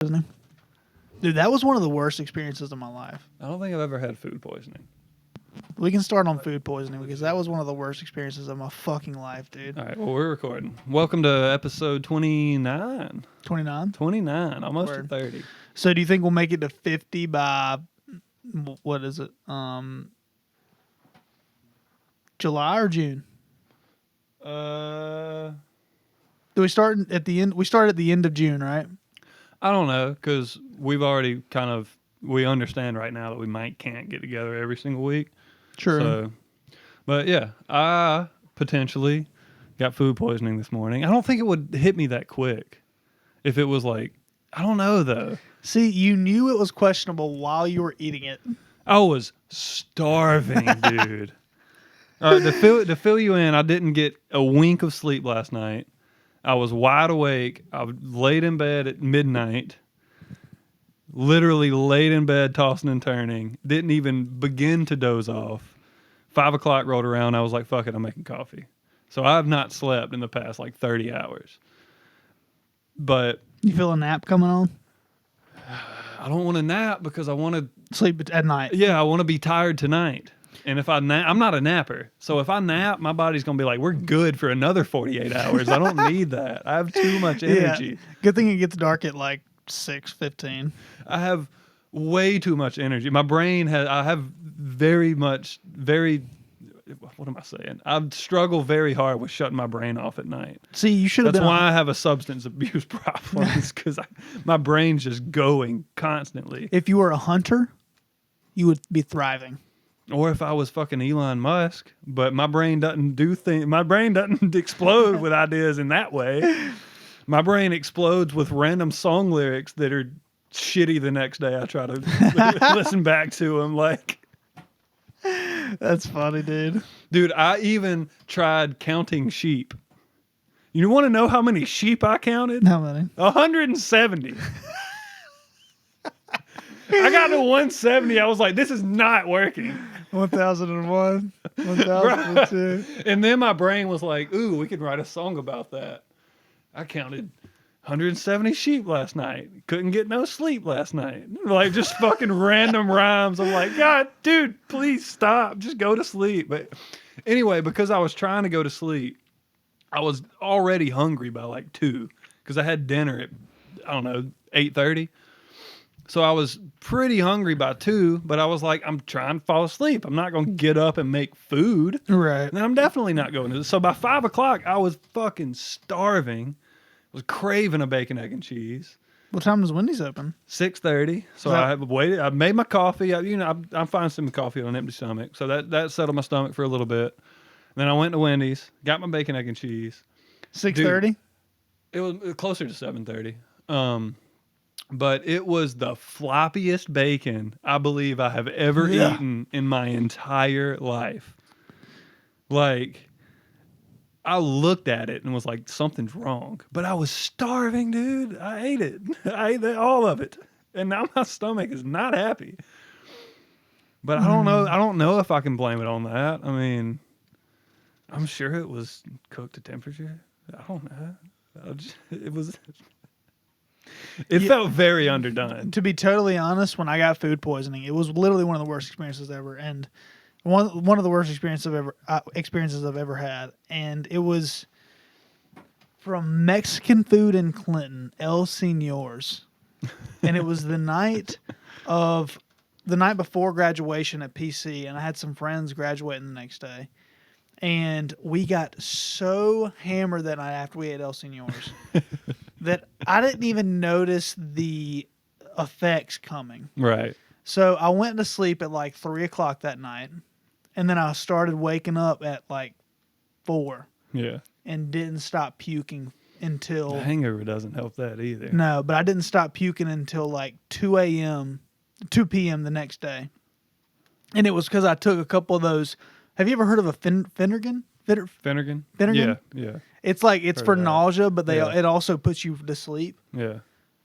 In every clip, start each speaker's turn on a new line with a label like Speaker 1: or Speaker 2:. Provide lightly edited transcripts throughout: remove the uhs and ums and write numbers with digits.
Speaker 1: poisoning. Dude, that was one of the worst experiences of my life.
Speaker 2: I don't think I've ever had food poisoning.
Speaker 1: We can start on food poisoning because that was one of the worst experiences of my fucking life, dude.
Speaker 2: All right, well, we're recording. Welcome to episode 29.
Speaker 1: 29?
Speaker 2: 29, almost
Speaker 1: Word.
Speaker 2: to 30.
Speaker 1: So do you think we'll make it to 50 by, what is it, July or June? Do we start at the end? We start at the end of June, right?
Speaker 2: I don't know, because we've already we understand right now that can't get together every single week.
Speaker 1: True.
Speaker 2: So, but yeah, I potentially got food poisoning this morning. I don't think it would hit me that quick if it was like, I don't know though.
Speaker 1: See, you knew it was questionable while you were eating it.
Speaker 2: I was starving, dude. All right, to fill you in, I didn't get a wink of sleep last night. I was wide awake. I laid in bed at midnight. Literally laid in bed, tossing and turning. Didn't even begin to doze off. 5 o'clock rolled around. I was like, fuck it, I'm making coffee. So I have not slept in the past 30 hours. But
Speaker 1: You feel a nap coming on?
Speaker 2: I don't want to nap because I want to
Speaker 1: Sleep at night.
Speaker 2: Yeah, I want to be tired tonight. And if I nap, I'm not a napper. So if I nap, my body's going to be like, we're good for another 48 hours. I don't need that. I have too much energy.
Speaker 1: Yeah. Good thing it gets dark at 6:15.
Speaker 2: I have way too much energy. My brain I have what am I saying? I struggle very hard with shutting my brain off at night.
Speaker 1: See, you should have
Speaker 2: That's
Speaker 1: been.
Speaker 2: why I have a substance abuse problem, because my brain's just going constantly.
Speaker 1: If you were a hunter, you would be thriving.
Speaker 2: Or if I was fucking Elon Musk, but my brain doesn't do things. My brain doesn't explode with ideas in that way. My brain explodes with random song lyrics that are shitty the next day. I try to listen back to them.
Speaker 1: That's funny, dude.
Speaker 2: Dude, I even tried counting sheep. You want to know how many sheep I counted?
Speaker 1: How many?
Speaker 2: 170. I got to 170. I was like, this is not working.
Speaker 1: 1001, 1002.
Speaker 2: And then my brain was like, ooh, we could write a song about that. I counted 170 sheep last night. Couldn't get no sleep last night. Just fucking random rhymes. I'm like, God, dude, please stop. Just go to sleep. But anyway, because I was trying to go to sleep, I was already hungry by 2 because I had dinner at, 8:30. So I was pretty hungry by 2, but I was like, I'm trying to fall asleep. I'm not going to get up and make food.
Speaker 1: Right.
Speaker 2: And I'm definitely not going to. So by 5 o'clock, I was fucking starving. I was craving a bacon, egg, and cheese.
Speaker 1: What time does Wendy's open?
Speaker 2: 6:30. So I have waited. I made my coffee. I'm fine sipping coffee on an empty stomach. So that settled my stomach for a little bit. Then I went to Wendy's, got my bacon, egg, and cheese.
Speaker 1: 6:30?
Speaker 2: It was closer to 7:30. But it was the floppiest bacon I believe I have ever eaten in my entire life. I looked at it and was like, something's wrong. But I was starving, dude. I ate it. I ate all of it. And now my stomach is not happy. But I don't know. I don't know if I can blame it on that. I mean, I'm sure it was cooked to temperature. I don't know. It felt very underdone.
Speaker 1: To be totally honest, when I got food poisoning, it was literally one of the worst experiences ever, and one of the worst experiences I've ever had. And it was from Mexican food in Clinton, El Señor's, and it was the night before graduation at PC, and I had some friends graduating the next day. And we got so hammered that night after we ate El Señor's that I didn't even notice the effects coming.
Speaker 2: Right.
Speaker 1: So I went to sleep at 3 o'clock that night, and then I started waking up at 4.
Speaker 2: Yeah.
Speaker 1: And didn't stop puking until...
Speaker 2: The hangover doesn't help that either.
Speaker 1: No, but I didn't stop puking until 2 p.m. the next day. And it was because I took a couple of those... Have you ever heard of a Finnegan?
Speaker 2: Finnegan? Yeah.
Speaker 1: It's for nausea, but it also puts you to sleep.
Speaker 2: Yeah.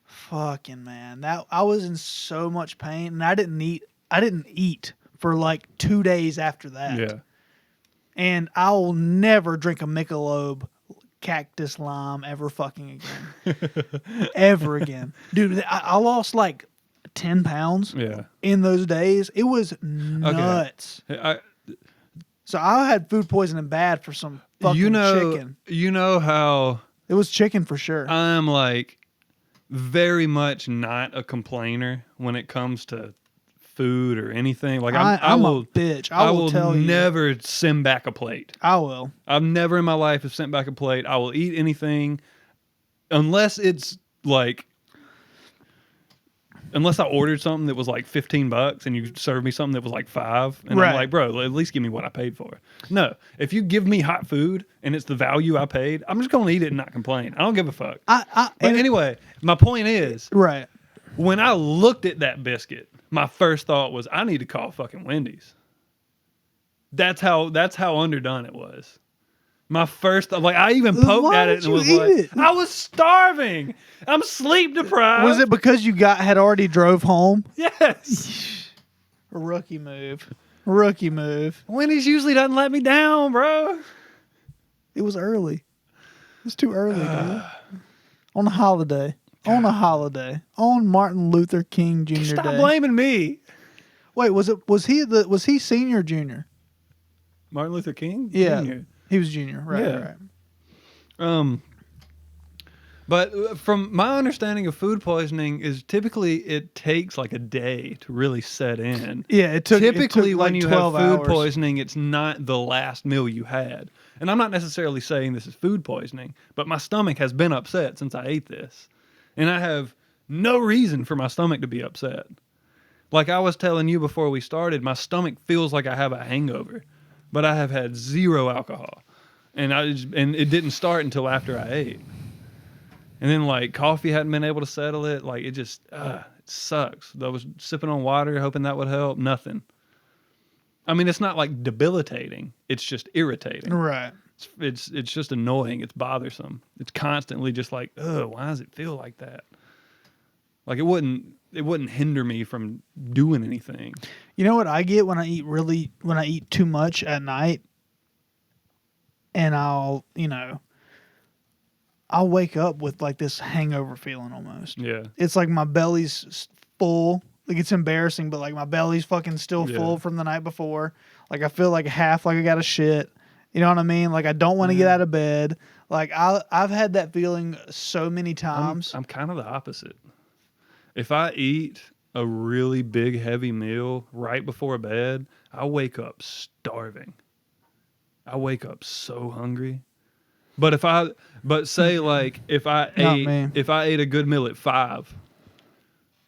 Speaker 1: Fucking man, I was in so much pain, and I didn't eat for 2 days after that.
Speaker 2: Yeah.
Speaker 1: And I'll never drink a Michelob cactus lime ever fucking again. Ever again. Dude, I lost like 10 pounds
Speaker 2: Yeah.
Speaker 1: in those days. It was nuts. So I had food poisoning bad for some fucking chicken.
Speaker 2: You know how
Speaker 1: It was chicken for sure.
Speaker 2: I'm like very much not a complainer when it comes to food or anything. Like
Speaker 1: I'm a bitch. I will tell you.
Speaker 2: never send back a plate.
Speaker 1: I will.
Speaker 2: I've never in my life have sent back a plate. I will eat anything unless it's like, unless I ordered something that was like $15 and you served me something that was like $5, and I'm like, bro, at least give me what I paid for. No, if you give me hot food and it's the value I paid, I'm just gonna eat it and not complain. I don't give a fuck. But anyway, my point is,
Speaker 1: right.
Speaker 2: when I looked at that biscuit, my first thought was, I need to call fucking Wendy's. That's how underdone it was. My first, like, I even poked at it and was like, I was starving. I'm sleep deprived.
Speaker 1: Was it because you had already drove home?
Speaker 2: Yes.
Speaker 1: Rookie move. Rookie move.
Speaker 2: Wendy's usually doesn't let me down, bro.
Speaker 1: It was early. It was too early, dude. On a holiday. On a holiday. On Martin Luther King Jr.
Speaker 2: Stop
Speaker 1: Day.
Speaker 2: blaming me.
Speaker 1: Wait, was he senior or junior?
Speaker 2: Martin Luther King?
Speaker 1: Yeah.
Speaker 2: Jr.
Speaker 1: He was junior. Right.
Speaker 2: But from my understanding of food poisoning is typically it takes like a day to really set in.
Speaker 1: Yeah, it took
Speaker 2: when
Speaker 1: like
Speaker 2: you have
Speaker 1: 12
Speaker 2: food
Speaker 1: hours.
Speaker 2: poisoning, it's not the last meal you had. And I'm not necessarily saying this is food poisoning, but my stomach has been upset since I ate this. And I have no reason for my stomach to be upset. Like I was telling you before we started, my stomach feels like I have a hangover, but I have had zero alcohol. And it didn't start until after I ate. And then like coffee hadn't been able to settle it. Like it sucks. I was sipping on water, hoping that would help. Nothing. I mean, it's not like debilitating. It's just irritating.
Speaker 1: Right.
Speaker 2: It's just annoying. It's bothersome. It's constantly just like, oh, why does it feel like that? Like it wouldn't hinder me from doing anything. You
Speaker 1: know what I get when I eat too much at night, and I'll wake up with like this hangover feeling almost.
Speaker 2: Yeah.
Speaker 1: It's like my belly's full. Like it's embarrassing, but like my belly's fucking still full from the night before. Like I feel like half like I got a shit. You know what I mean? Like I don't want to get out of bed. Like I've had that feeling so many times.
Speaker 2: I'm kind of the opposite. If I eat a really big heavy meal right before bed, I wake up starving. I wake up so hungry. But say like if I ate a good meal at 5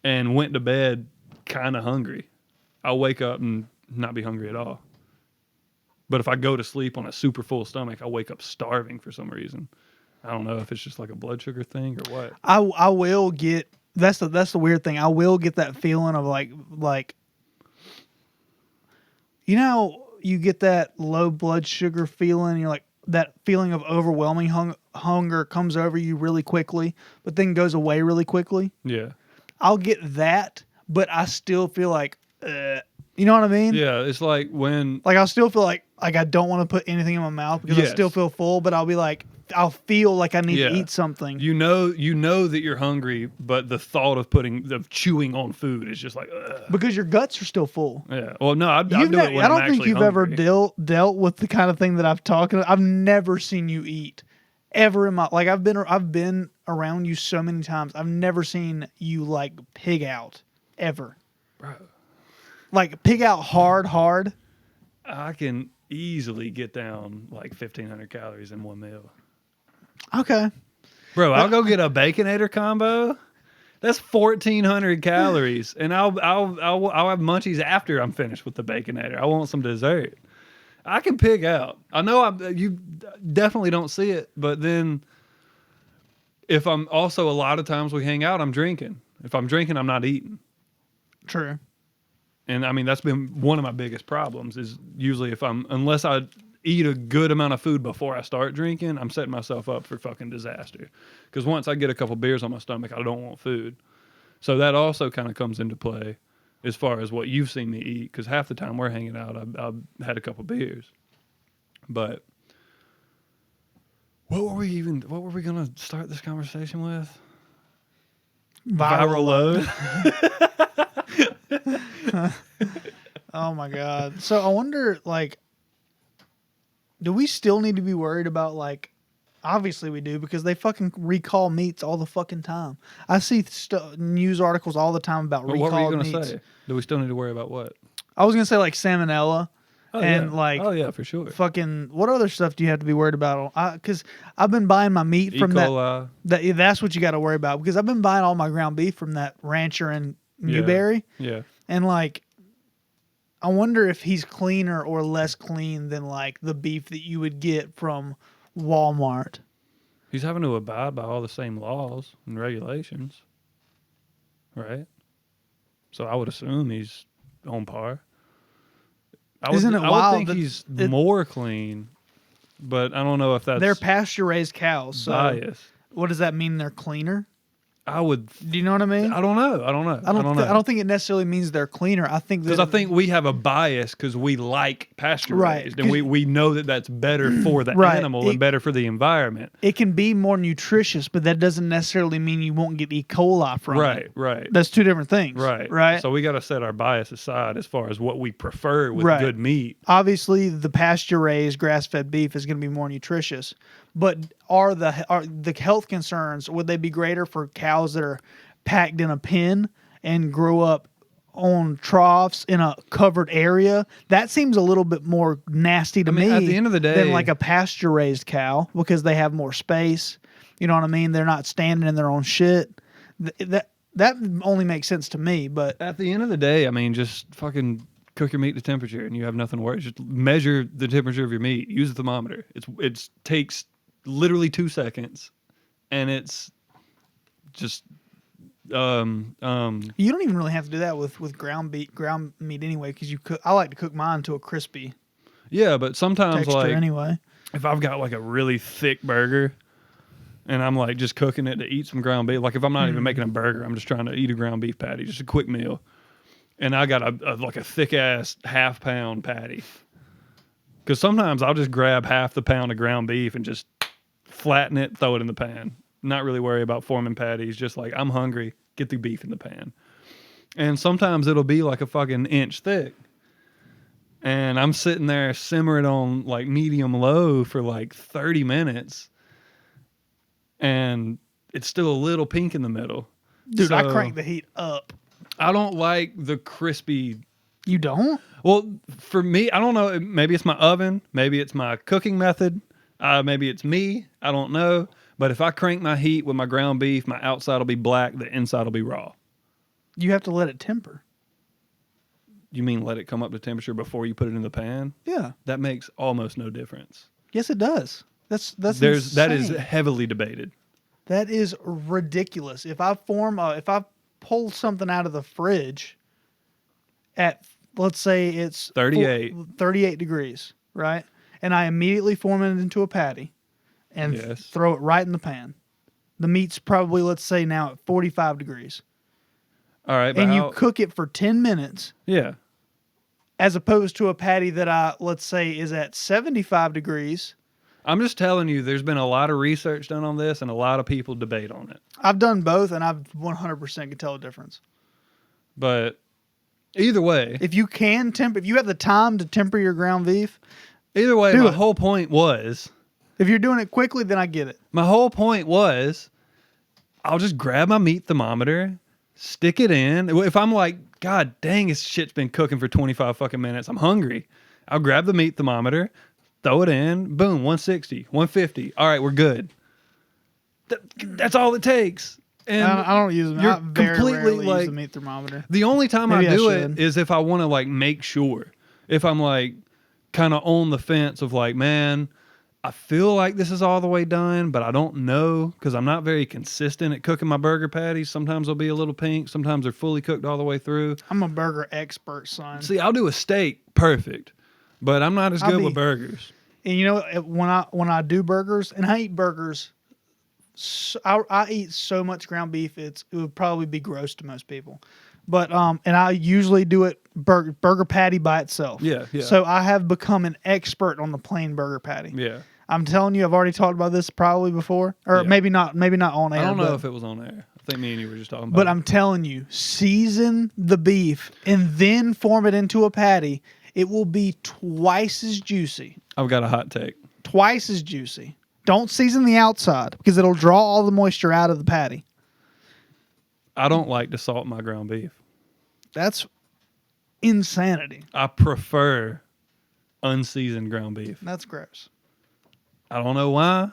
Speaker 2: and went to bed kind of hungry, I'll wake up and not be hungry at all. But if I go to sleep on a super full stomach, I'll wake up starving for some reason. I don't know if it's just like a blood sugar thing or what.
Speaker 1: I will get that's the weird thing. I will get that feeling of like you get that low blood sugar feeling. You're like that feeling of overwhelming hunger comes over you really quickly, but then goes away really quickly.
Speaker 2: Yeah,
Speaker 1: I'll get that, but I still feel like. You know what I mean?
Speaker 2: Yeah, it's like when...
Speaker 1: Like, I'll still feel like I don't want to put anything in my mouth because I still feel full, but I'll be like, I'll feel like I need to eat something.
Speaker 2: You know that you're hungry, but the thought of chewing on food is just like... Ugh.
Speaker 1: Because your guts are still full.
Speaker 2: Yeah. Well, no, I do it when I'm actually
Speaker 1: I don't think you've
Speaker 2: hungry.
Speaker 1: ever dealt with the kind of thing that I've talked about. I've never seen you eat ever in my... Like, I've been around you so many times. I've never seen you, like, pig out. Ever.
Speaker 2: Bro.
Speaker 1: Like, pig out hard.
Speaker 2: I can easily get down like 1,500 calories in one meal.
Speaker 1: Okay.
Speaker 2: Bro, I'll go get a Baconator combo. That's 1,400 calories, and I'll have munchies after I'm finished with the Baconator. I want some dessert. I can pig out. I know you definitely don't see it, but then if I'm also a lot of times we hang out, I'm drinking. If I'm drinking, I'm not eating.
Speaker 1: True.
Speaker 2: And I mean, that's been one of my biggest problems is usually unless I eat a good amount of food before I start drinking, I'm setting myself up for fucking disaster. Because once I get a couple beers on my stomach, I don't want food. So that also kind of comes into play as far as what you've seen me eat. Because half the time we're hanging out, I've had a couple beers. But What were we gonna start this conversation with?
Speaker 1: Viral load.
Speaker 2: load.
Speaker 1: Oh my god. So I wonder, like, do we still need to be worried about, like, obviously we do, because they fucking recall meats all the fucking time. I see news articles all the time about
Speaker 2: But what were you
Speaker 1: recalled
Speaker 2: gonna
Speaker 1: meats.
Speaker 2: say? Do we still need to worry about what?
Speaker 1: I was gonna say like salmonella
Speaker 2: Oh,
Speaker 1: and
Speaker 2: yeah.
Speaker 1: like
Speaker 2: Oh yeah, for sure.
Speaker 1: fucking what other stuff do you have to be worried about? Because I've been buying my meat
Speaker 2: E.
Speaker 1: from
Speaker 2: coli.
Speaker 1: that's what you got to worry about, because I've been buying all my ground beef from that rancher in Newberry,
Speaker 2: Yeah.
Speaker 1: and like I wonder if he's cleaner or less clean than like the beef that you would get from Walmart.
Speaker 2: He's having to abide by all the same laws and regulations, right? So I would assume he's on par.
Speaker 1: Isn't it
Speaker 2: I would
Speaker 1: wild
Speaker 2: think
Speaker 1: that
Speaker 2: he's more clean, but I don't know if that's
Speaker 1: They're pasture raised cows, so
Speaker 2: biased.
Speaker 1: what does that mean? They're cleaner?
Speaker 2: I would.
Speaker 1: Do you know what I mean?
Speaker 2: I don't know. I don't know.
Speaker 1: I don't think it necessarily means they're cleaner. I think
Speaker 2: Because I think we have a bias because we like pasture
Speaker 1: Right,
Speaker 2: raised, and we know that that's better for the
Speaker 1: Right,
Speaker 2: animal and better for the environment.
Speaker 1: it can be more nutritious, but that doesn't necessarily mean you won't get E. coli from it.
Speaker 2: Right.
Speaker 1: That's two different things.
Speaker 2: Right.
Speaker 1: Right.
Speaker 2: So we got to set our bias aside as far as what we prefer with
Speaker 1: Right.
Speaker 2: good meat.
Speaker 1: Obviously, the pasture raised grass fed beef is going to be more nutritious, but are the health concerns, would they be greater for cows that are packed in a pen and grow up on troughs in a covered area? That seems a little bit more nasty to me
Speaker 2: at the end of the day,
Speaker 1: than like a pasture raised cow, because they have more space. You know what I mean? They're not standing in their own shit. That only makes sense to me. But
Speaker 2: at the end of the day, I mean, just fucking cook your meat to temperature, and you have nothing to worry. Just measure the temperature of your meat. Use a thermometer. It takes literally 2 seconds, and it's just
Speaker 1: you don't even really have to do that with ground meat anyway, because I like to cook mine to a crispy
Speaker 2: yeah. But sometimes
Speaker 1: texture
Speaker 2: like
Speaker 1: anyway.
Speaker 2: if I've got like a really thick burger and I'm like just cooking it to eat some ground beef, like if I'm not even making a burger, I'm just trying to eat a ground beef patty, just a quick meal, and I got a thick ass half-pound patty, because sometimes I'll just grab half the pound of ground beef and just flatten it, throw it in the pan, not really worry about forming patties, just like I'm hungry, get the beef in the pan. And sometimes it'll be like a fucking inch thick, and I'm sitting there simmering on like medium low for like 30 minutes, and it's still a little pink in the middle.
Speaker 1: Dude, I
Speaker 2: So,
Speaker 1: crank the heat up.
Speaker 2: I don't like the crispy.
Speaker 1: You don't?
Speaker 2: Well, for me, I don't know. Maybe it's my oven. Maybe it's my cooking method. Maybe it's me. I don't know. But if I crank my heat with my ground beef, my outside will be black, the inside will be raw.
Speaker 1: You have to let it temper.
Speaker 2: You mean let it come up to temperature before you put it in the pan?
Speaker 1: Yeah.
Speaker 2: That makes almost no difference.
Speaker 1: Yes, it does. That is
Speaker 2: heavily debated.
Speaker 1: That is ridiculous. If I pull something out of the fridge at, let's say it's 38 degrees, right? And I immediately form it into a patty and
Speaker 2: Yes.
Speaker 1: throw it right in the pan. The meat's probably, let's say now at 45 degrees.
Speaker 2: All right, but
Speaker 1: And you cook it for 10 minutes.
Speaker 2: Yeah.
Speaker 1: As opposed to a patty that let's say is at 75 degrees.
Speaker 2: I'm just telling you, there's been a lot of research done on this and a lot of people debate on it.
Speaker 1: I've done both, and I've 100% can tell the difference.
Speaker 2: But either way,
Speaker 1: If you have the time to temper your ground beef,
Speaker 2: my whole point was,
Speaker 1: if you're doing it quickly, then I get it.
Speaker 2: I'll just grab my meat thermometer, stick it in. If I'm like, God dang, this shit's been cooking for 25 fucking minutes, I'm hungry, I'll grab the meat thermometer, throw it in, boom, 160, 150. All right, we're good. That's all it takes. And
Speaker 1: I don't use them.
Speaker 2: you're
Speaker 1: I very
Speaker 2: completely,
Speaker 1: rarely
Speaker 2: like-
Speaker 1: use the meat thermometer.
Speaker 2: the only time
Speaker 1: Maybe
Speaker 2: I
Speaker 1: I
Speaker 2: do
Speaker 1: should.
Speaker 2: it is if I want to like make sure. If I'm like kind of on the fence of like, man, I feel like this is all the way done, but I don't know, because I'm not very consistent at cooking my burger patties. Sometimes they'll be a little pink. Sometimes they're fully cooked all the way through.
Speaker 1: I'm a burger expert, son.
Speaker 2: See, I'll do a steak perfect, but I'm not as good with burgers.
Speaker 1: And you know, when I do burgers, and I eat burgers, I eat so much ground beef, it would probably be gross to most people. But and I usually do it burger patty by itself.
Speaker 2: Yeah.
Speaker 1: So I have become an expert on the plain burger patty.
Speaker 2: Yeah.
Speaker 1: I'm telling you, I've already talked about this probably before, or
Speaker 2: Yeah.
Speaker 1: maybe not on air.
Speaker 2: I don't know
Speaker 1: but,
Speaker 2: if it was on air. I think me and you were just talking about
Speaker 1: but
Speaker 2: it.
Speaker 1: I'm telling you, season the beef and then form it into a patty. It will be twice as juicy.
Speaker 2: I've got a hot take.
Speaker 1: Twice as juicy. Don't season the outside because it'll draw all the moisture out of the patty.
Speaker 2: I don't like to salt my ground beef.
Speaker 1: That's insanity.
Speaker 2: I prefer unseasoned ground beef.
Speaker 1: That's gross.
Speaker 2: I don't know why.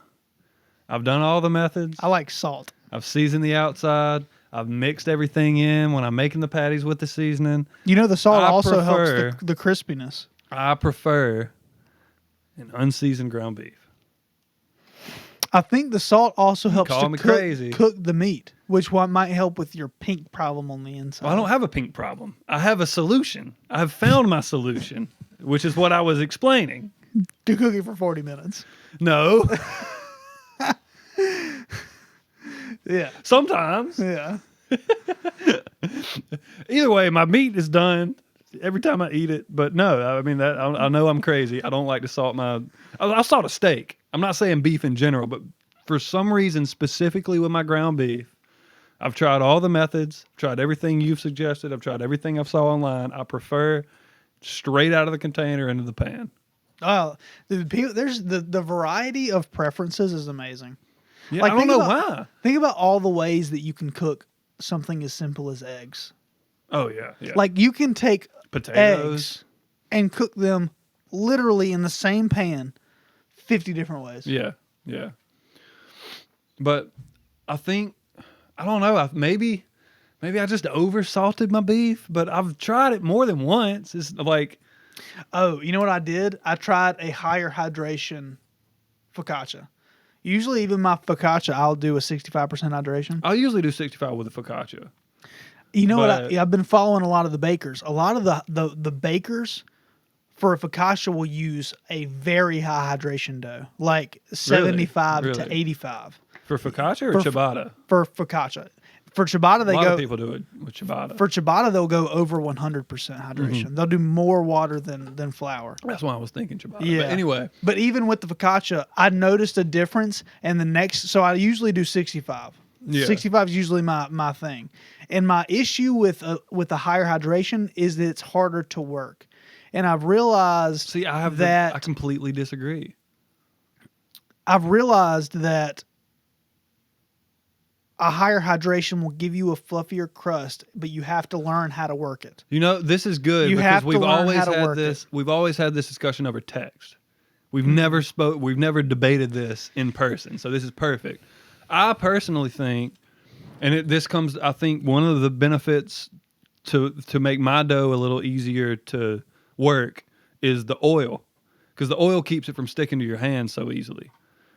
Speaker 2: I've done all the methods.
Speaker 1: I like salt.
Speaker 2: I've seasoned the outside. I've mixed everything in when I'm making the patties with the seasoning.
Speaker 1: You know, the salt
Speaker 2: I
Speaker 1: also
Speaker 2: prefer-
Speaker 1: helps the crispiness.
Speaker 2: I prefer an unseasoned ground beef.
Speaker 1: I think the salt also helps
Speaker 2: Call
Speaker 1: to
Speaker 2: me crazy.
Speaker 1: cook the meat, which might help with your pink problem on the inside.
Speaker 2: Well, I don't have a pink problem. I have a solution. I have found my solution, which is what I was explaining.
Speaker 1: To cook it for 40 minutes.
Speaker 2: No.
Speaker 1: Yeah.
Speaker 2: Sometimes.
Speaker 1: Yeah.
Speaker 2: Either way, my meat is done every time I eat it. But no, I mean, that I know I'm crazy. I don't like to salt my... I'll salt a steak. I'm not saying beef in general, but for some reason, specifically with my ground beef, I've tried all the methods, tried everything you've suggested, I've tried everything I've saw online. I prefer straight out of the container into the pan.
Speaker 1: Oh, there's the variety of preferences is amazing.
Speaker 2: Yeah,
Speaker 1: Like,
Speaker 2: I don't
Speaker 1: think
Speaker 2: know
Speaker 1: about-
Speaker 2: why.
Speaker 1: Think about all the ways that you can cook something as simple as eggs.
Speaker 2: Oh, yeah, yeah.
Speaker 1: Like, you can take
Speaker 2: potatoes.
Speaker 1: eggs and cook them literally in the same pan 50 different ways.
Speaker 2: Yeah, yeah. But I think, I don't know, maybe I just over salted my beef, but I've tried it more than once. It's like,
Speaker 1: Oh, you know what I did? I tried a higher hydration focaccia. Usually, even my focaccia, I'll do a 65% hydration.
Speaker 2: I usually do 65 with a focaccia.
Speaker 1: You know what?
Speaker 2: But-
Speaker 1: I've been following a lot of the bakers. A lot of the bakers for a focaccia will use a very high hydration dough, like 75 to
Speaker 2: Really?
Speaker 1: 85
Speaker 2: For focaccia or
Speaker 1: For-
Speaker 2: ciabatta?
Speaker 1: for focaccia. For ciabatta,
Speaker 2: A
Speaker 1: they
Speaker 2: lot of
Speaker 1: go
Speaker 2: people do it with ciabatta.
Speaker 1: for ciabatta. They'll go over 100% hydration. They'll do more water than flour.
Speaker 2: That's why I was thinking ciabatta.
Speaker 1: Yeah.
Speaker 2: But anyway,
Speaker 1: But even with the focaccia, I noticed a difference. And the next, so I usually do 65.
Speaker 2: Yeah.
Speaker 1: 65 is usually my thing. And my issue with the higher hydration is that it's harder to work. And I've realized
Speaker 2: see, I
Speaker 1: that
Speaker 2: completely disagree.
Speaker 1: I've realized that a higher hydration will give you a fluffier crust, but you have to learn how to work it.
Speaker 2: You know, this is good
Speaker 1: You
Speaker 2: because
Speaker 1: have to
Speaker 2: we've
Speaker 1: learn
Speaker 2: always
Speaker 1: how to
Speaker 2: had
Speaker 1: work
Speaker 2: this. We've always had this discussion over text. We've never debated this in person. So this is perfect. I personally think, and this comes, I think one of the benefits to make my dough a little easier to work is the oil, because the oil keeps it from sticking to your hand so easily.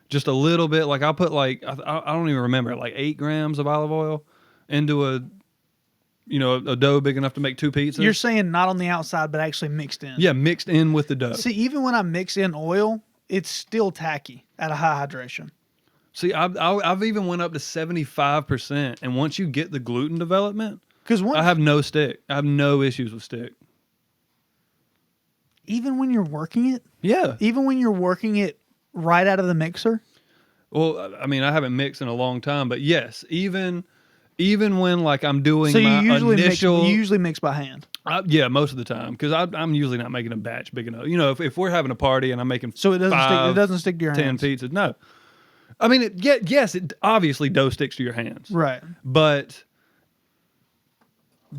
Speaker 2: Just a little bit, like I'll put like I don't even remember, like 8 grams of olive oil into a dough big enough to make 2 pizzas.
Speaker 1: You're saying not on the outside, but actually mixed in.
Speaker 2: Yeah, mixed in with the dough.
Speaker 1: See, even when I mix in oil, it's still tacky at a high hydration.
Speaker 2: See, I've even went up to 75%, and once you get the gluten development,
Speaker 1: Because
Speaker 2: I have no stick. I have no issues with stick.
Speaker 1: even when you're working it,
Speaker 2: Yeah.
Speaker 1: right out of the mixer,
Speaker 2: Well, I mean, I haven't mixed in a long time, but yes, even when like I'm doing
Speaker 1: so
Speaker 2: my
Speaker 1: you
Speaker 2: initial,
Speaker 1: usually mix by hand.
Speaker 2: yeah, most of the time, because I'm usually not making a batch big enough. You know, if we're having a party and I'm making
Speaker 1: So it doesn't stick.
Speaker 2: 5,
Speaker 1: It doesn't stick to your
Speaker 2: 10
Speaker 1: hands.
Speaker 2: pizzas, no. I mean, yes, it obviously dough sticks to your hands,
Speaker 1: Right.
Speaker 2: but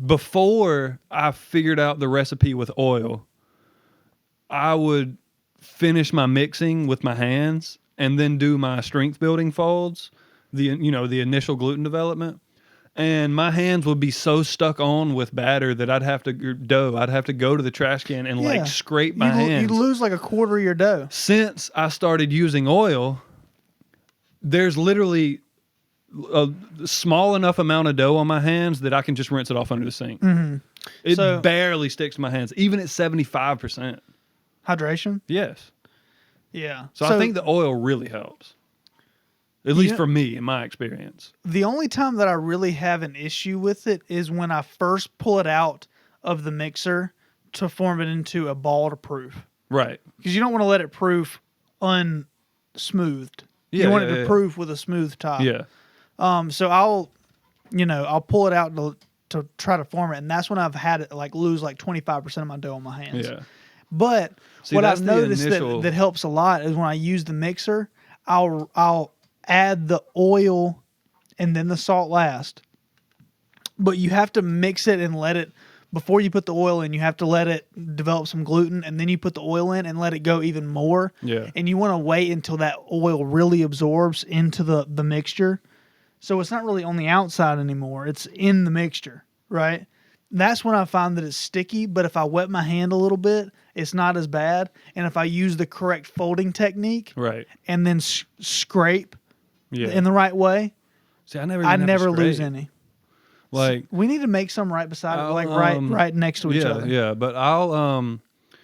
Speaker 2: before I figured out the recipe with oil, I would finish my mixing with my hands and then do my strength building folds, the initial gluten development. And my hands would be so stuck on with batter that I'd have to go to the trash can and like scrape my hands.
Speaker 1: You lose like a quarter of your dough.
Speaker 2: Since I started using oil, there's literally a small enough amount of dough on my hands that I can just rinse it off under the sink.
Speaker 1: Mm-hmm.
Speaker 2: It
Speaker 1: So-
Speaker 2: barely sticks to my hands, even at 75%.
Speaker 1: Hydration.
Speaker 2: Yes.
Speaker 1: Yeah.
Speaker 2: So I think the oil really helps. At least for me, in my experience.
Speaker 1: The only time that I really have an issue with it is when I first pull it out of the mixer to form it into a ball to proof.
Speaker 2: Right.
Speaker 1: Because you don't want to let it proof smoothed.
Speaker 2: Yeah,
Speaker 1: You want
Speaker 2: yeah,
Speaker 1: it to
Speaker 2: yeah.
Speaker 1: proof with a smooth top.
Speaker 2: Yeah.
Speaker 1: So I'll pull it out to try to form it, and that's when I've had it like lose like 25% of my dough on my hands.
Speaker 2: Yeah.
Speaker 1: But
Speaker 2: See,
Speaker 1: what
Speaker 2: that's
Speaker 1: I've
Speaker 2: the
Speaker 1: noticed
Speaker 2: initial-
Speaker 1: that helps a lot is when I use the mixer, I'll add the oil and then the salt last. But you have to mix it and let it before you put the oil in. You have to let it develop some gluten, and then you put the oil in and let it go even more.
Speaker 2: Yeah.
Speaker 1: And you want to wait until that oil really absorbs into the mixture. So it's not really on the outside anymore. It's in the mixture, right? That's when I find that it's sticky, but if I wet my hand a little bit, it's not as bad. And if I use the correct folding technique
Speaker 2: Right.
Speaker 1: and then scrape
Speaker 2: Yeah.
Speaker 1: in the right way,
Speaker 2: See, I never.
Speaker 1: I
Speaker 2: Even have to
Speaker 1: never lose
Speaker 2: scrape.
Speaker 1: any.
Speaker 2: Like
Speaker 1: We need to make some right beside it,
Speaker 2: I'll,
Speaker 1: like
Speaker 2: um,
Speaker 1: right next to each
Speaker 2: yeah,
Speaker 1: other.
Speaker 2: yeah. But I'll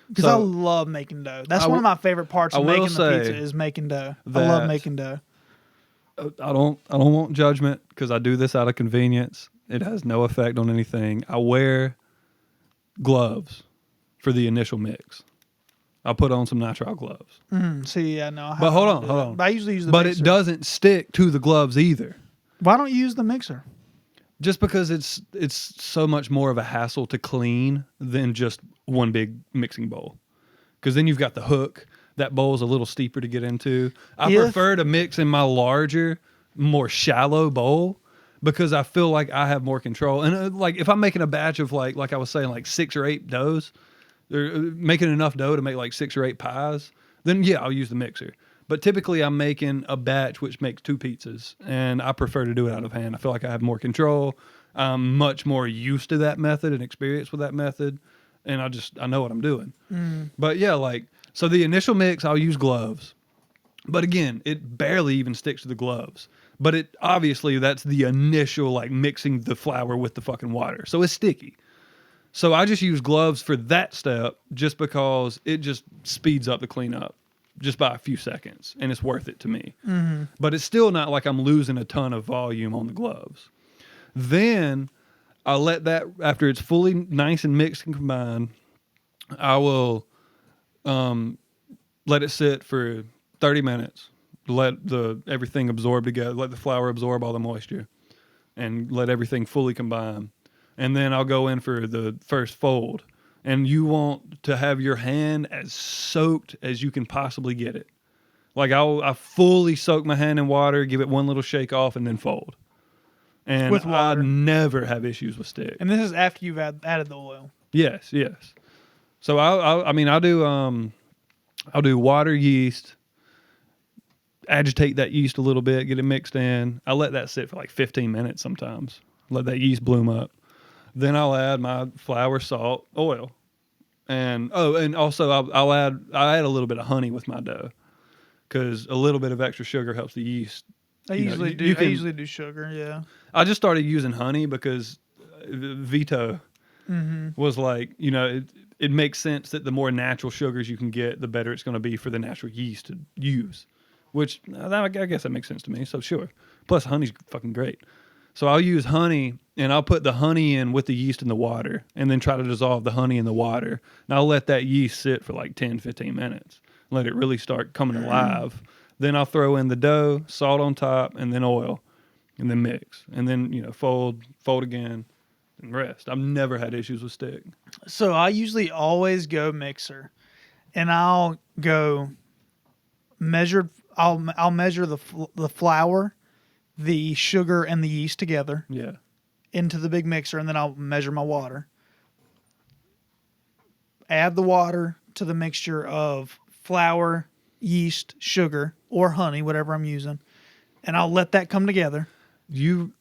Speaker 1: Because
Speaker 2: so
Speaker 1: I love making dough. That's
Speaker 2: I
Speaker 1: one of
Speaker 2: w-
Speaker 1: my favorite parts
Speaker 2: I
Speaker 1: of
Speaker 2: will
Speaker 1: making the pizza
Speaker 2: say
Speaker 1: is making dough. I love
Speaker 2: that-
Speaker 1: making dough.
Speaker 2: I don't want judgment because I do this out of convenience. It has no effect on anything. I wear gloves for the initial mix. I'll put on some nitrile gloves.
Speaker 1: See, yeah, no.
Speaker 2: But hold
Speaker 1: I
Speaker 2: on,
Speaker 1: do
Speaker 2: hold
Speaker 1: that.
Speaker 2: on.
Speaker 1: But I usually use the
Speaker 2: But
Speaker 1: mixer.
Speaker 2: it doesn't stick to the gloves either.
Speaker 1: Why don't you use the mixer?
Speaker 2: Just because it's so much more of a hassle to clean than just one big mixing bowl. Because then you've got the hook. That bowl's a little steeper to get into. I prefer to mix in my larger, more shallow bowl because I feel like I have more control. And like if I'm making a batch of like I was saying, like 6 or 8 doughs, or making enough dough to make like 6 or 8 pies, then yeah, I'll use the mixer. But typically I'm making a batch which makes 2 pizzas, and I prefer to do it out of hand. I feel like I have more control. I'm much more used to that method and experienced with that method, and I know what I'm doing. But yeah, like so the initial mix I'll use gloves. But again, it barely even sticks to the gloves. But it obviously that's the initial like mixing the flour with the fucking water. So it's sticky. So I just use gloves for that step just because it just speeds up the cleanup just by a few seconds, and it's worth it to me. But it's still not like I'm losing a ton of volume on the gloves. Then I'll let that, after it's fully nice and mixed and combined, I will let it sit for 30 minutes. Let everything absorb together. Let the flour absorb all the moisture, and let everything fully combine. And then I'll go in for the first fold. And you want to have your hand as soaked as you can possibly get it. Like I fully soak my hand in water, give it one little shake off, and then fold. And
Speaker 1: With water.
Speaker 2: I never have issues with stick.
Speaker 1: And this is after you've added the oil.
Speaker 2: Yes. So I'll do water, yeast, agitate that yeast a little bit, get it mixed in. I let that sit for like 15 minutes sometimes. Let that yeast bloom up. Then I'll add my flour, salt, oil. And also I'll add a little bit of honey with my dough, because a little bit of extra sugar helps the yeast.
Speaker 1: I usually do sugar, yeah.
Speaker 2: I just started using honey because Vito was like, it makes sense that the more natural sugars you can get, the better it's going to be for the natural yeast to use, which I guess that makes sense to me. So sure. Plus honey's fucking great. So I'll use honey, and I'll put the honey in with the yeast in the water, and then try to dissolve the honey in the water. And I'll let that yeast sit for like 10, 15 minutes. Let it really start coming alive. Then I'll throw in the dough, salt on top, and then oil, and then mix. And then, fold again, and rest. I've never had issues with stick.
Speaker 1: So I usually always go mixer, and I'll go measured. I'll measure the flour, the sugar, and the yeast together
Speaker 2: Yeah.
Speaker 1: into the big mixer, and then I'll measure my water. Add the water to the mixture of flour, yeast, sugar, or honey, whatever I'm using, and I'll let that come together.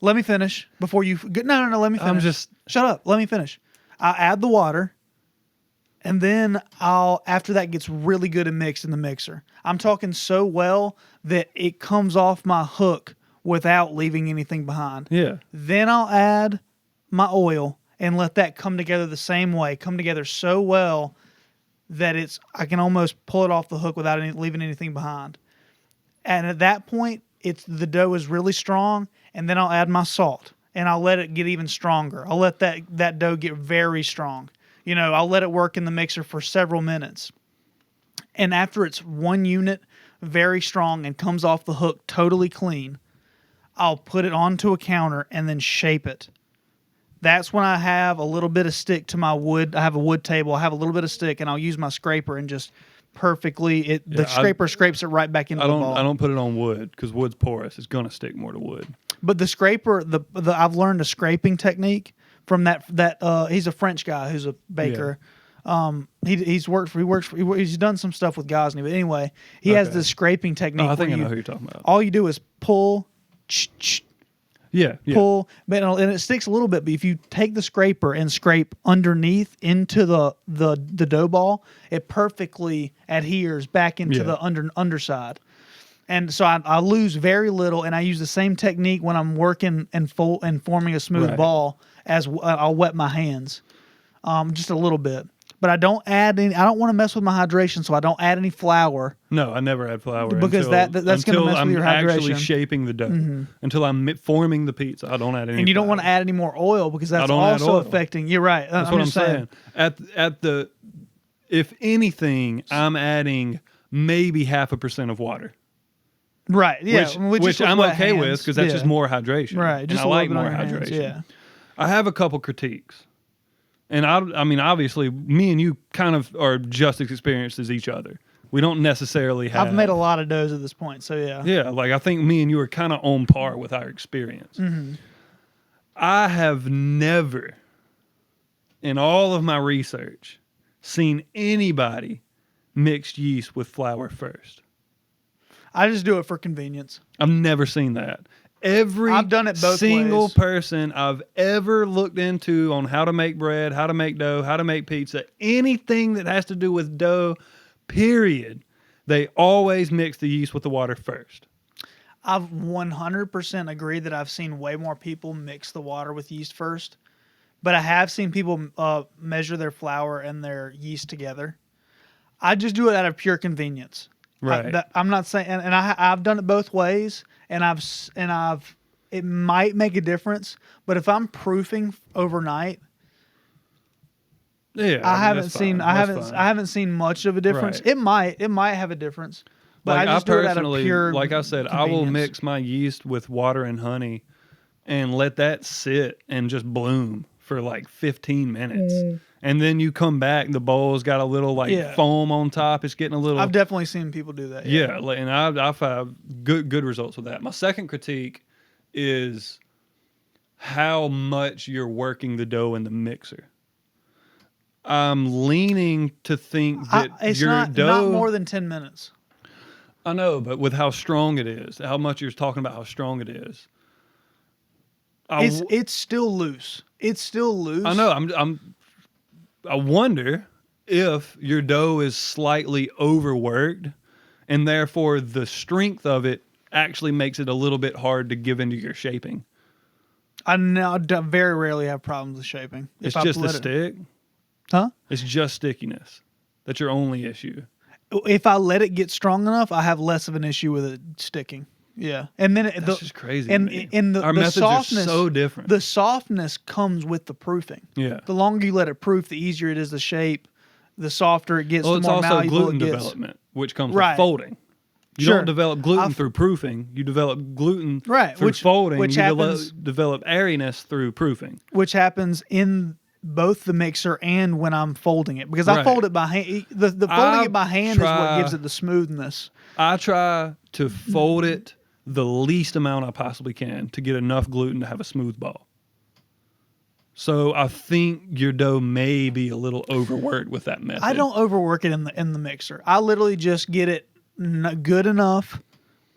Speaker 1: Let me finish before you. No. Let me finish. Shut up. Let me finish. I'll add the water, and then after that gets really good and mixed in the mixer. I'm talking so well that it comes off my hook without leaving anything behind.
Speaker 2: Yeah.
Speaker 1: Then I'll add my oil and let that come together the same way. Come together so well that I can almost pull it off the hook without leaving anything behind. And at that point, the dough is really strong, and then I'll add my salt, and I'll let it get even stronger. I'll let that dough get very strong. I'll let it work in the mixer for several minutes. And after it's one unit very strong and comes off the hook totally clean, I'll put it onto a counter and then shape it. That's when I have a little bit of stick to my wood. I have a wood table. I have a little bit of stick, and I'll use my scraper and just perfectly. The scraper scrapes it right back into the ball.
Speaker 2: I don't put it on wood because wood's porous. It's gonna stick more to wood.
Speaker 1: But the scraper, I've learned a scraping technique from that. He's a French guy who's a baker. Yeah. He's done some stuff with Gosney, but anyway, he has this scraping technique.
Speaker 2: I think I know who you're talking about.
Speaker 1: All you do is pull. Pull, and it sticks a little bit. But if you take the scraper and scrape underneath into the dough ball, it perfectly adheres back into the underside. And so I lose very little, and I use the same technique when I'm working and forming a smooth ball as I'll wet my hands, just a little bit. But I don't add any. I don't want to mess with my hydration, so I don't add any flour.
Speaker 2: No, I never add flour
Speaker 1: because that's going to mess with your hydration.
Speaker 2: Until I'm actually shaping the dough, until I'm forming the pizza, I don't add any.
Speaker 1: And you
Speaker 2: flour.
Speaker 1: don't want to add any more oil because that's also affecting. You're right.
Speaker 2: That's what I'm saying. If anything, I'm adding maybe 0.5% of water.
Speaker 1: Right. Yeah.
Speaker 2: Which I'm okay with because that's just more hydration.
Speaker 1: Right. Just
Speaker 2: I like more hydration.
Speaker 1: Yeah.
Speaker 2: I have a couple critiques. And I mean, obviously, me and you kind of are just as experienced as each other. We don't necessarily have.
Speaker 1: I've made a lot of doughs at this point, so yeah.
Speaker 2: Yeah, like I think me and you are kind of on par with our experience.
Speaker 1: Mm-hmm.
Speaker 2: I have never, in all of my research, seen anybody mix yeast with flour first.
Speaker 1: I just do it for convenience.
Speaker 2: I've never seen that. I've done it both single ways. Person I've ever looked into on how to make bread, how to make dough, how to make pizza, anything that has to do with dough, period, they always mix the yeast with the water first.
Speaker 1: I've 100% agree that I've seen way more people mix the water with yeast first, but I have seen people measure their flour and their yeast together. I just do it out of pure convenience.
Speaker 2: Right.
Speaker 1: I'm not saying, and I've done it both ways, and it might make a difference, but if I'm proofing overnight, I haven't seen much of a difference. Right. It might have a difference, but I just do it out of pure.
Speaker 2: Like I said, I will mix my yeast with water and honey, and let that sit and just bloom for like 15 minutes. And then you come back, the bowl's got a little foam on top. It's getting a little.
Speaker 1: I've definitely seen people do that.
Speaker 2: Yeah, and I've had good results with that. My second critique is how much you're working the dough in the mixer. I'm leaning to think that your dough
Speaker 1: not more than 10 minutes.
Speaker 2: I know, but with how strong it is, how much you're talking about how strong it is.
Speaker 1: It's still loose. It's still loose.
Speaker 2: I know. I wonder if your dough is slightly overworked, and therefore the strength of it actually makes it a little bit hard to give into your shaping.
Speaker 1: I very rarely have problems with shaping.
Speaker 2: It's just the stick?
Speaker 1: Huh?
Speaker 2: It's just stickiness. That's your only issue.
Speaker 1: If I let it get strong enough, I have less of an issue with it sticking. Yeah, and then
Speaker 2: that's just crazy.
Speaker 1: And
Speaker 2: our methods
Speaker 1: softness,
Speaker 2: are so different.
Speaker 1: The softness comes with the proofing.
Speaker 2: Yeah,
Speaker 1: the longer you let it proof, the easier it is to shape. The softer it gets,
Speaker 2: well,
Speaker 1: the more malleable it gets.
Speaker 2: It's also gluten development, which comes with folding. You don't develop gluten through proofing. You develop gluten through folding.
Speaker 1: Which happens,
Speaker 2: develop airiness through proofing.
Speaker 1: Which happens in both the mixer and when I'm folding it, because I fold it by hand. The folding it by hand is what gives it the smoothness.
Speaker 2: I try to fold it the least amount I possibly can to get enough gluten to have a smooth ball. So I think your dough may be a little overworked with that method.
Speaker 1: I don't overwork it in the mixer. I literally just get it good enough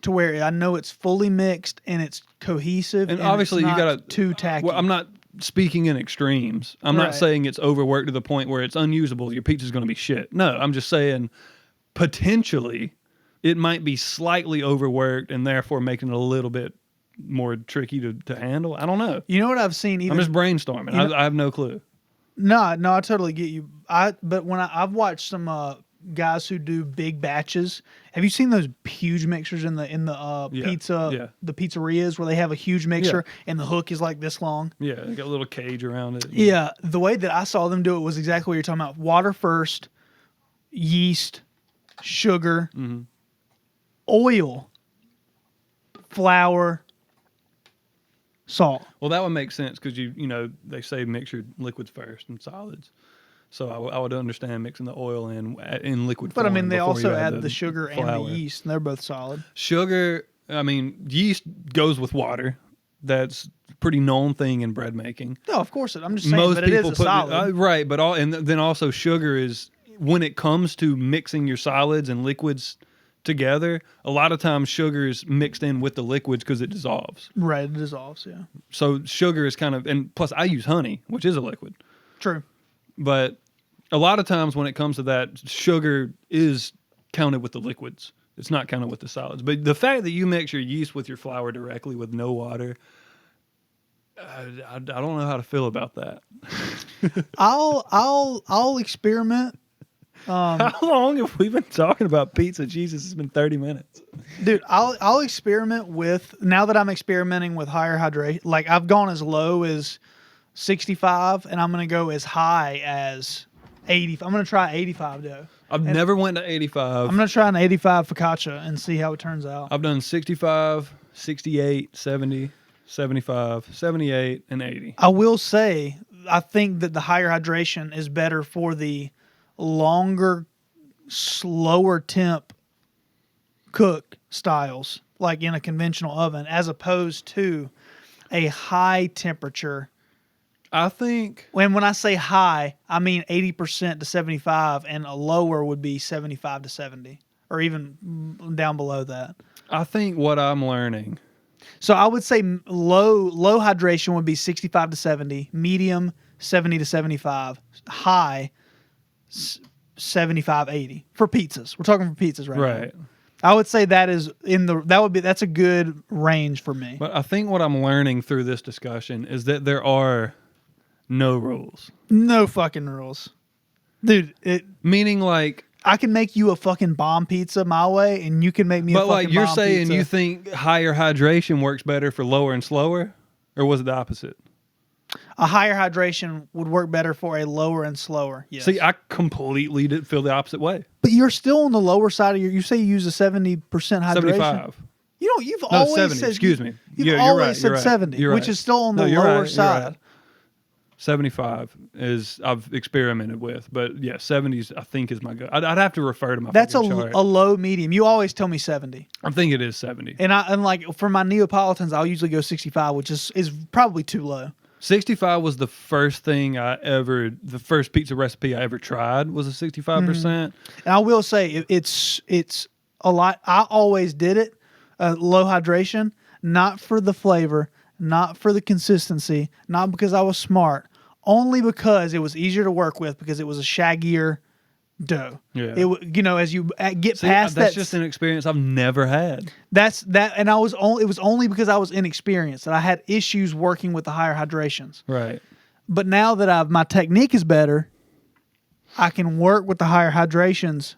Speaker 1: to where I know it's fully mixed and it's cohesive.
Speaker 2: And obviously
Speaker 1: it's
Speaker 2: you got to
Speaker 1: too tacky.
Speaker 2: Well, I'm not speaking in extremes. I'm not saying it's overworked to the point where it's unusable. Your pizza's going to be shit. No, I'm just saying potentially it might be slightly overworked and therefore making it a little bit more tricky to handle. I don't know.
Speaker 1: You know what I've seen?
Speaker 2: I'm just brainstorming. I have no clue.
Speaker 1: No, I totally get you. But when I've watched some guys who do big batches. Have you seen those huge mixers in the pizza the pizzerias where they have a huge mixer and the hook is like this long?
Speaker 2: Yeah, they got a little cage around it.
Speaker 1: Yeah, the way that I saw them do it was exactly what you're talking about. Water first, yeast, sugar. oil, flour, salt.
Speaker 2: Well, that would make sense because you know they say mix your liquids first and solids. So I would understand mixing the oil in liquid
Speaker 1: But I
Speaker 2: form.
Speaker 1: mean, they
Speaker 2: before
Speaker 1: also
Speaker 2: you
Speaker 1: add the sugar and
Speaker 2: flour.
Speaker 1: the yeast, and they're both solid.
Speaker 2: Sugar, I mean, yeast goes with water. That's a pretty known thing in bread making.
Speaker 1: No, of course. I'm just saying,
Speaker 2: Most
Speaker 1: but it is
Speaker 2: people
Speaker 1: a
Speaker 2: put
Speaker 1: solid.
Speaker 2: right, but then also sugar is when it comes to mixing your solids and liquids together. A lot of times, sugar is mixed in with the liquids because it dissolves.
Speaker 1: Right, it dissolves. Yeah,
Speaker 2: So sugar is kind of, and plus I use honey, which is a liquid.
Speaker 1: true.
Speaker 2: But a lot of times when it comes to that, sugar is counted with the liquids. It's not counted with the solids. But the fact that you mix your yeast with your flour directly with no water, I don't know how to feel about that.
Speaker 1: I'll experiment.
Speaker 2: How long have we been talking about pizza? Jesus, it's been 30 minutes.
Speaker 1: Dude, I'll experiment with, now that I'm experimenting with higher hydration. Like I've gone as low as 65, and I'm gonna go as high as 80. I'm gonna try 85 dough.
Speaker 2: I've never went to 85.
Speaker 1: I'm gonna try an 85 focaccia and see how it turns out.
Speaker 2: I've done 65, 68, 70, 75, 78, and 80.
Speaker 1: I will say, I think that the higher hydration is better for the longer, slower temp cook styles, like in a conventional oven, as opposed to a high temperature.
Speaker 2: I think
Speaker 1: When I say high, I mean 80% to 75, and a lower would be 75 to 70, or even down below that.
Speaker 2: what I'm learning.
Speaker 1: So I would say low hydration would be 65 to 70, medium 70 to 75, high 75 80 for pizzas. We're talking for pizzas right now.
Speaker 2: Right.
Speaker 1: I would say that's a good range for me.
Speaker 2: But I think what I'm learning through this discussion is that there are no rules.
Speaker 1: No fucking rules. Dude,
Speaker 2: Meaning like,
Speaker 1: I can make you a fucking bomb pizza my way, and you can make me a
Speaker 2: but
Speaker 1: fucking
Speaker 2: like you're
Speaker 1: bomb
Speaker 2: saying
Speaker 1: pizza.
Speaker 2: you think higher hydration works better for lower and slower? Or was it the opposite?
Speaker 1: A higher hydration would work better for a lower and slower. Yes.
Speaker 2: See, I completely did feel the opposite way.
Speaker 1: But you're still on the lower side of you say you use a 70% hydration.
Speaker 2: 75.
Speaker 1: You've
Speaker 2: No,
Speaker 1: always
Speaker 2: 70.
Speaker 1: said,
Speaker 2: Excuse me.
Speaker 1: You've
Speaker 2: You're
Speaker 1: always
Speaker 2: right,
Speaker 1: said
Speaker 2: you're right,
Speaker 1: 70,
Speaker 2: you're
Speaker 1: which
Speaker 2: right.
Speaker 1: is still on
Speaker 2: No,
Speaker 1: the
Speaker 2: you're
Speaker 1: lower
Speaker 2: right,
Speaker 1: side.
Speaker 2: right. 75 is I've experimented with, but yeah, 70s I think is my go. I'd have to refer to my.
Speaker 1: That's a
Speaker 2: fucking chart.
Speaker 1: low medium. You always tell me 70.
Speaker 2: I think it is 70.
Speaker 1: And like for my Neapolitans, I'll usually go 65, which is probably too low.
Speaker 2: 65 was the first first pizza recipe I ever tried was a 65%.
Speaker 1: And I will say it's a lot. I always did it low hydration, not for the flavor, not for the consistency, not because I was smart, only because it was easier to work with because it was a shaggier dough.
Speaker 2: Yeah.
Speaker 1: As you get
Speaker 2: See,
Speaker 1: past
Speaker 2: that's
Speaker 1: that,
Speaker 2: just an experience I've never had.
Speaker 1: that's that, and it was only because I was inexperienced that I had issues working with the higher hydrations.
Speaker 2: Right.
Speaker 1: But now that my technique is better, I can work with the higher hydrations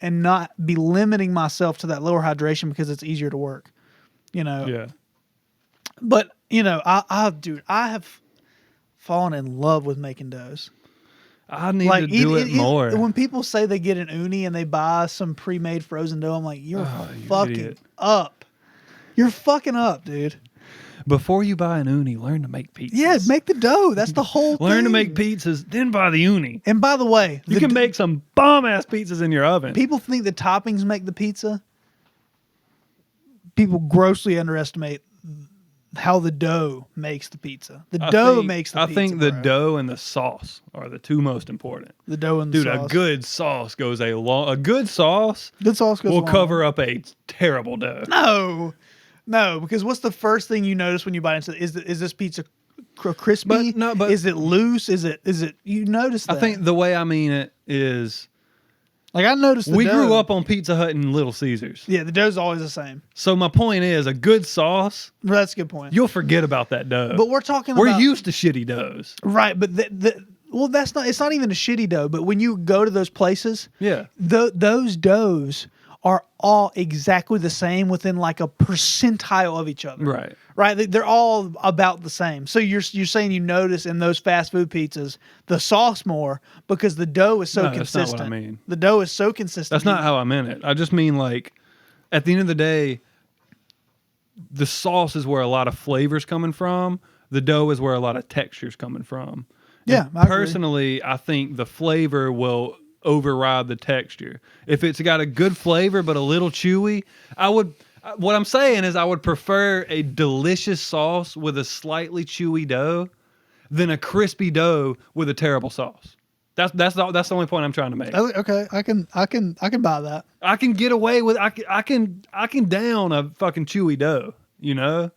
Speaker 1: and not be limiting myself to that lower hydration because it's easier to work.
Speaker 2: Yeah.
Speaker 1: But I have fallen in love with making doughs.
Speaker 2: I need to do it more.
Speaker 1: When people say they get an uni and they buy some pre-made frozen dough, I'm like, you're
Speaker 2: you
Speaker 1: fucking
Speaker 2: idiot.
Speaker 1: up. You're fucking up, dude.
Speaker 2: Before you buy an uni, learn to make pizzas.
Speaker 1: Yeah, make the dough. That's the whole thing.
Speaker 2: Learn to make pizzas, then buy the uni.
Speaker 1: And by the way,
Speaker 2: You can make some bomb-ass pizzas in your oven.
Speaker 1: people think the toppings make the pizza. People grossly underestimate how the dough makes the pizza. The dough makes the pizza.
Speaker 2: I think the
Speaker 1: bro.
Speaker 2: dough and the sauce are the two most important.
Speaker 1: The dough and the
Speaker 2: Dude,
Speaker 1: sauce.
Speaker 2: a good sauce goes a good sauce
Speaker 1: Good sauce goes
Speaker 2: will
Speaker 1: long.
Speaker 2: cover up a terrible dough.
Speaker 1: No, because what's the first thing you notice when you bite into it? Is this pizza crispy?
Speaker 2: But
Speaker 1: is it loose? Is it you notice that?
Speaker 2: I think the way I mean it is
Speaker 1: like I noticed the
Speaker 2: we
Speaker 1: dough.
Speaker 2: grew up on Pizza Hut and Little Caesars.
Speaker 1: Yeah, the dough's always the same.
Speaker 2: So my point is a good sauce,
Speaker 1: Well, that's a good point.
Speaker 2: you'll forget about that dough.
Speaker 1: But we're talking
Speaker 2: We're
Speaker 1: about
Speaker 2: used to shitty doughs.
Speaker 1: right, but that's not. It's not even a shitty dough. But when you go to those places,
Speaker 2: Yeah.
Speaker 1: those doughs are all exactly the same within like a percentile of each other.
Speaker 2: Right.
Speaker 1: Right? They're all about the same. So you're saying you notice in those fast food pizzas the sauce more because the dough is so
Speaker 2: No, that's
Speaker 1: consistent.
Speaker 2: not what I mean.
Speaker 1: The dough is so consistent.
Speaker 2: That's not how I meant it. I just mean like at the end of the day, the sauce is where a lot of flavor's coming from. The dough is where a lot of texture's coming from.
Speaker 1: Yeah,
Speaker 2: And
Speaker 1: I agree.
Speaker 2: personally, I think the flavor will override the texture. If it's got a good flavor but a little chewy, what I'm saying is I would prefer a delicious sauce with a slightly chewy dough than a crispy dough with a terrible sauce. That's the only point I'm trying to make.
Speaker 1: Okay, I can buy that.
Speaker 2: I can get away with I can down a fucking chewy dough, you know?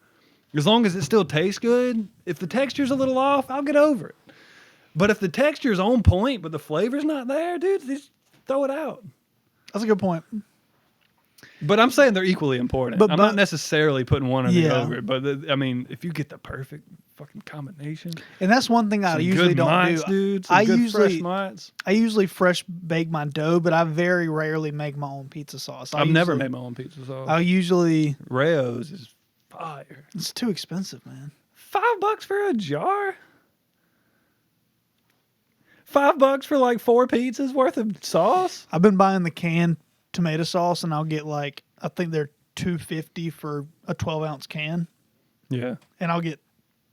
Speaker 2: As long as it still tastes good. If the texture's a little off, I'll get over it. But if the texture's on point but the flavor's not there, dude, just throw it out.
Speaker 1: That's a good point.
Speaker 2: But I'm saying they're equally important.
Speaker 1: But
Speaker 2: I'm not necessarily putting one or the
Speaker 1: Yeah.
Speaker 2: over. But I mean, if you get the perfect fucking combination,
Speaker 1: And that's one thing I
Speaker 2: some
Speaker 1: usually
Speaker 2: good
Speaker 1: don't
Speaker 2: mites,
Speaker 1: do.
Speaker 2: dude. Some
Speaker 1: I
Speaker 2: good
Speaker 1: usually
Speaker 2: fresh mites.
Speaker 1: I usually fresh bake my dough, but I very rarely make my own pizza sauce.
Speaker 2: I've never made my own pizza sauce.
Speaker 1: I usually
Speaker 2: Rayo's is fire.
Speaker 1: it's too expensive, man.
Speaker 2: $5 for a jar? $5 for like 4 pizzas worth of sauce?
Speaker 1: I've been buying the canned tomato sauce, and I'll get like I think they're $2.50 for a 12-ounce can,
Speaker 2: Yeah.
Speaker 1: and I'll get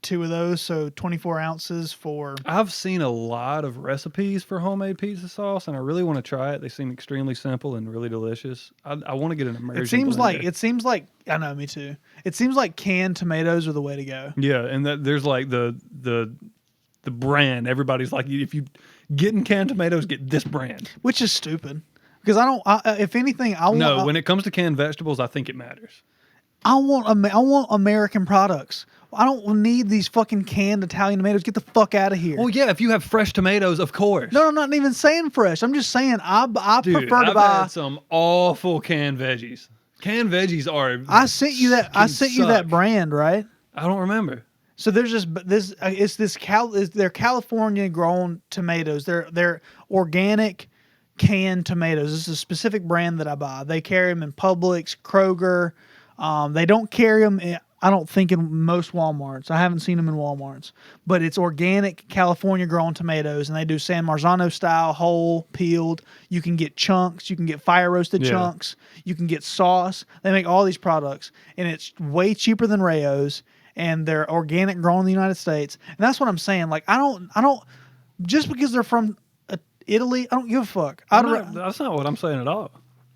Speaker 1: 2 of those, so 24 ounces for.
Speaker 2: I've seen a lot of recipes for homemade pizza sauce, and I really want to try it. They seem extremely simple and really delicious. I want to get an immersion.
Speaker 1: It seems
Speaker 2: blender.
Speaker 1: like I know, me too. It seems like canned tomatoes are the way to go.
Speaker 2: Yeah, and there's like the brand. Everybody's like, if you getting canned tomatoes, get this brand.
Speaker 1: Which is stupid. Because if anything, I want.
Speaker 2: No, when it comes to canned vegetables, I think it matters.
Speaker 1: I want American products. I don't need these fucking canned Italian tomatoes. Get the fuck out of here.
Speaker 2: Well, yeah, if you have fresh tomatoes, of course.
Speaker 1: No, I'm not even saying fresh. I'm just saying I
Speaker 2: Dude,
Speaker 1: prefer to
Speaker 2: I've
Speaker 1: buy.
Speaker 2: had some awful canned veggies. Canned veggies are.
Speaker 1: I sent you that brand, right?
Speaker 2: I don't remember.
Speaker 1: So there's they're California grown tomatoes. They're organic canned tomatoes. This is a specific brand that I buy. They carry them in Publix, Kroger. They don't carry them, I don't think, in most Walmarts. I haven't seen them in Walmarts. But it's organic California grown tomatoes, and they do San Marzano style, whole, peeled. You can get chunks. You can get fire roasted chunks. You can get sauce. They make all these products, and it's way cheaper than Rayo's, and they're organic, grown in the United States. And that's what I'm saying. Like, I don't just because they're from Italy, I don't give a fuck.
Speaker 2: That's not what I'm saying at all.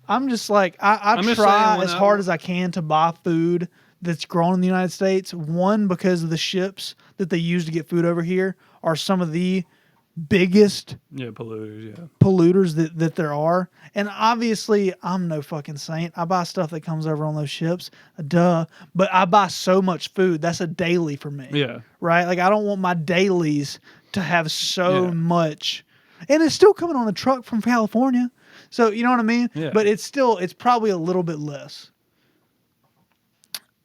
Speaker 1: I'm just like, I
Speaker 2: I'm just
Speaker 1: try
Speaker 2: saying
Speaker 1: as hard as I can to buy food that's grown in the United States. One, because of the ships that they use to get food over here are some of the biggest polluters that there are. And obviously, I'm no fucking saint. I buy stuff that comes over on those ships. Duh. But I buy so much food. That's a daily for me.
Speaker 2: Yeah.
Speaker 1: Right? Like, I don't want my dailies to have so much. And it's still coming on a truck from California. So, you know what I mean?
Speaker 2: Yeah.
Speaker 1: But it's probably a little bit less.